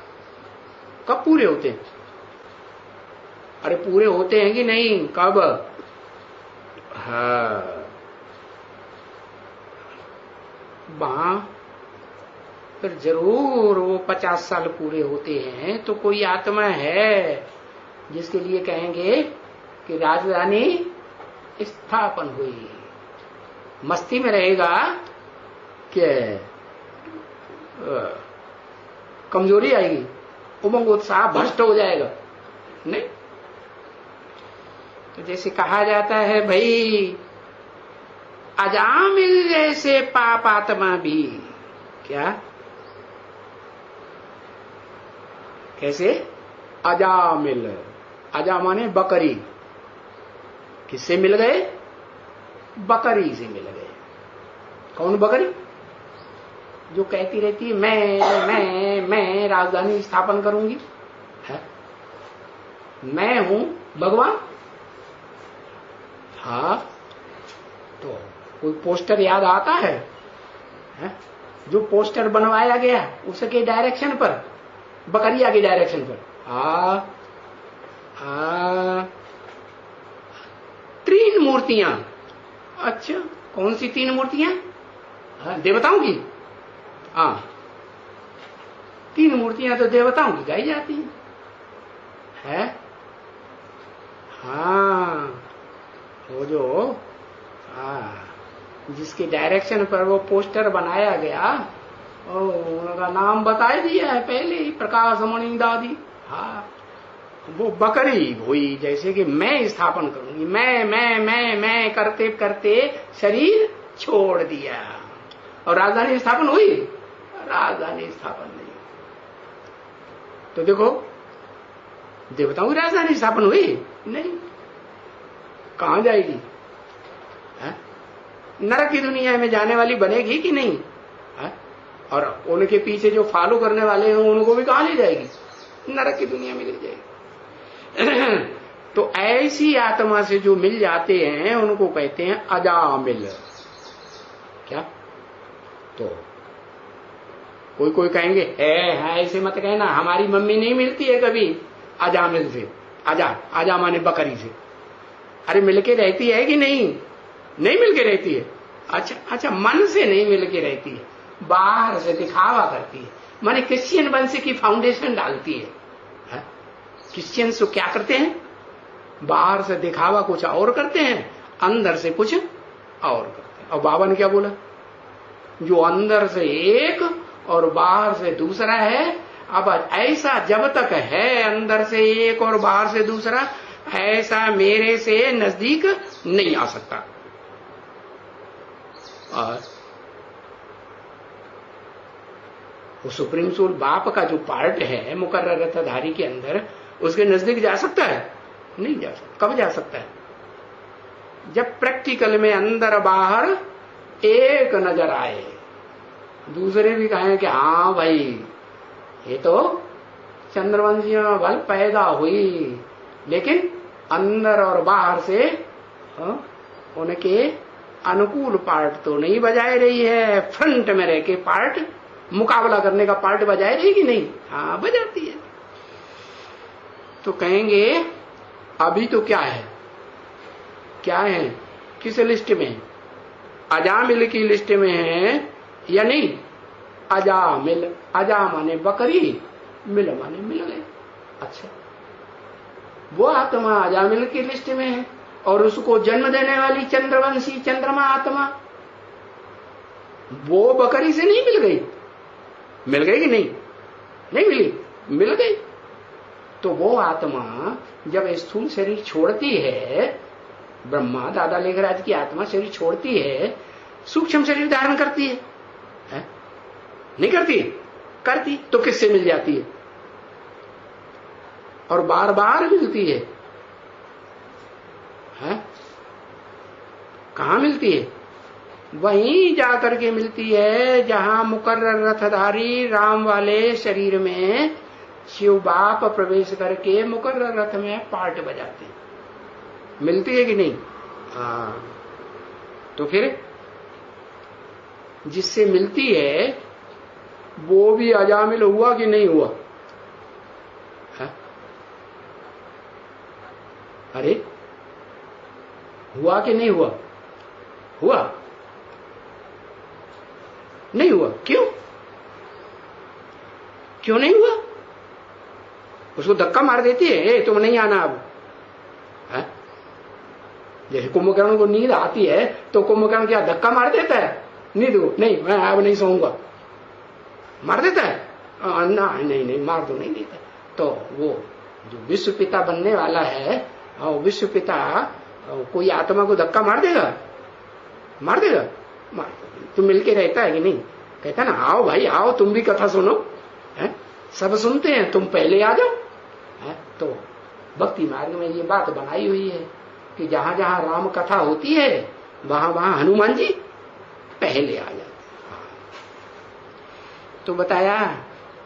Speaker 1: कब पूरे होते हैं? अरे पूरे होते हैं कि नहीं, कब? हाँ, वहां फिर जरूर वो 50 साल पूरे होते हैं तो कोई आत्मा है जिसके लिए कहेंगे कि राजधानी स्थापन हुई। मस्ती में रहेगा कि कमजोरी आएगी, उमंग उत्साह भ्रष्ट हो जाएगा? नहीं। तो जैसे कहा जाता है भाई अजामिल जैसे पाप आत्मा भी, क्या कैसे? अजामिल, अजा माने बकरी। किससे मिल गए? बकरी से मिल गए। कौन बकरी? जो कहती रहती है मैं राजधानी स्थापन करूंगी है? मैं हूं भगवान। हाँ, तो कोई पोस्टर याद आता है? जो पोस्टर बनवाया गया उसके डायरेक्शन पर, बकरिया के डायरेक्शन पर। तीन मूर्तियां। अच्छा, कौन सी तीन मूर्तियां? देवताओं की। हाँ, तीन मूर्तियां तो देवताओं की गाई जाती है? हाँ, वो जो जिसके डायरेक्शन पर वो पोस्टर बनाया गया उनका नाम बता दिया है पहले ही, प्रकाश मणि दादी। हाँ, वो बकरी हुई जैसे कि मैं स्थापन करूंगी, मैं करते करते शरीर छोड़ दिया और राजधानी स्थापन हुई? राजधानी स्थापन नहीं। तो देखो देवताओं की राजधानी स्थापन हुई नहीं, कहां जाएगी? नरक की दुनिया में जाने वाली बनेगी कि नहीं? और उनके पीछे जो फॉलो करने वाले हैं उनको भी कहां ले जाएगी? नरक की दुनिया में ले जाएगी। तो ऐसी आत्मा से जो मिल जाते हैं उनको कहते हैं अजामिल। क्या? तो कोई कहेंगे है ऐसे मत कहना, हमारी मम्मी नहीं मिलती है कभी अजामिल से। आजा माने बकरी से। अरे मिलके रहती है कि नहीं? नहीं मिलके रहती है। अच्छा, मन से नहीं मिलके रहती है, बाहर से दिखावा करती है। माने क्रिश्चियन वंश की फाउंडेशन डालती है। क्रिश्चियंस तो क्या करते हैं? बाहर से दिखावा कुछ और करते हैं, अंदर से कुछ और करते हैं। और बाबा ने क्या बोला? जो अंदर से एक और बाहर से दूसरा है, अब ऐसा जब तक है अंदर से एक और बाहर से दूसरा, ऐसा मेरे से नजदीक नहीं आ सकता। और वो सुप्रीम सोल बाप का जो पार्ट है मुकर्रर रथधारी के अंदर, उसके नजदीक जा सकता है? नहीं जा सकता। कब जा सकता है? जब प्रैक्टिकल में अंदर बाहर एक नजर आए, दूसरे भी कहें कि हाँ भाई ये तो चंद्रवंशियों में बल पैदा हुई, लेकिन अंदर और बाहर से उनके अनुकूल पार्ट तो नहीं बजाए रही है, फ्रंट में रह के पार्ट, मुकाबला करने का पार्ट बजाए रही कि नहीं? हाँ बजाती है। तो कहेंगे अभी तो क्या है? क्या है? किस लिस्ट में? अजामिल की लिस्ट में है या नहीं? अजामिल, अजा माने बकरी, मिल माने मिल गए। अच्छा, वो आत्मा अजामिल की लिस्ट में है और उसको जन्म देने वाली चंद्रवंशी चंद्रमा आत्मा वो बकरी से नहीं मिल गई? मिल गई कि नहीं? नहीं मिली, मिल गई। तो वो आत्मा जब स्थूल शरीर छोड़ती है, ब्रह्मा दादा लेखराज की आत्मा शरीर छोड़ती है, सूक्ष्म शरीर धारण करती है? नहीं करती? करती। तो किससे मिल जाती है और बार बार मिलती है? कहां मिलती है? वहीं जाकर के मिलती है जहां मुकर्रर रथधारी राम वाले शरीर में शिव बाप प्रवेश करके मुकर्रर रथ में पार्ट बजाते हैं। मिलती है कि नहीं? तो फिर जिससे मिलती है वो भी अजामिल हुआ कि नहीं हुआ? अरे हुआ कि नहीं हुआ? हुआ? नहीं हुआ। क्यों? क्यों नहीं हुआ? उसको धक्का मार देती है, तुम नहीं आना अब। जैसे कुंभकर्ण को नींद आती है तो कुंभकर्ण क्या धक्का मार देता है? नींद को नहीं, मैं अब नहीं सोऊंगा, मार देता है? ना, नहीं मार दो, नहीं देता। तो वो जो विश्व पिता बनने वाला है, विश्व पिता कोई आत्मा को धक्का मार देगा? मार देगा? मार दो। तुम मिलके रहता है कि नहीं? कहता ना, आओ भाई आओ, तुम भी कथा सुनो। सब सुनते हैं, तुम पहले आ जाओ। तो भक्ति मार्ग में ये बात बनाई हुई है कि जहां जहां राम कथा होती है वहां वहां हनुमान जी पहले आ जाते। तो बताया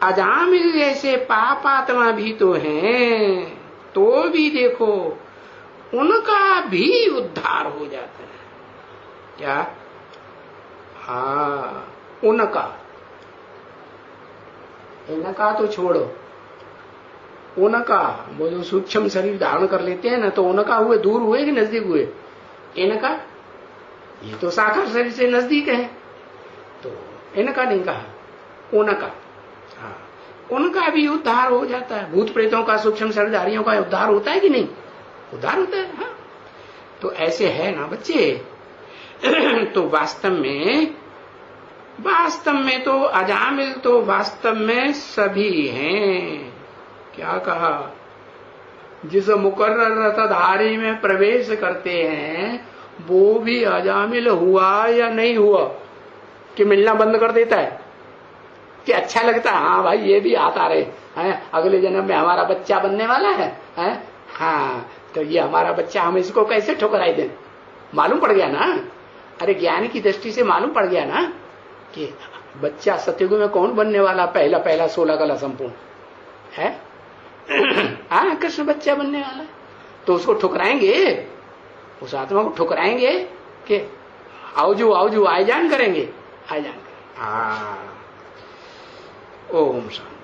Speaker 1: अजामिल जैसे पापात्मा भी तो हैं, तो भी देखो उनका भी उद्धार हो जाता है। क्या? उनका, इनका तो छोड़ो, उनका वो जो सूक्ष्म शरीर धारण कर लेते हैं ना, तो उनका हुए दूर हुए कि नजदीक हुए? इनका, ये तो साकार शरीर से नजदीक है, तो इनका नहीं कहा, उनका। उनका भी उद्धार हो जाता है। भूत प्रेतों का, सूक्ष्म शरीरधारियों का उद्धार होता है कि नहीं? उद्धार होता है। हाँ, तो ऐसे है ना बच्चे। तो वास्तव में तो अजामिल तो वास्तव में सभी हैं। क्या कहा? जिस मुकर्रर रथधारी में प्रवेश करते हैं वो भी अजामिल हुआ या नहीं हुआ? कि मिलना बंद कर देता है? कि अच्छा लगता है, हाँ भाई ये भी आता रहे हैं, अगले जन्म में हमारा बच्चा बनने वाला है, हाँ तो ये हमारा बच्चा, हम इसको कैसे ठुकराई दें? मालूम पड़ गया ना? अरे ज्ञान की दृष्टि से मालूम पड़ गया ना कि बच्चा सतयुग में कौन बनने वाला? पहला 16 कला संपूर्ण है। हाँ, कृष्ण बच्चा बनने वाला। तो उसको ठुकराएंगे, उस आत्मा को ठुकराएंगे कि आओ जो आए जान करेंगे, आए जान करेंगे। ओम शांति।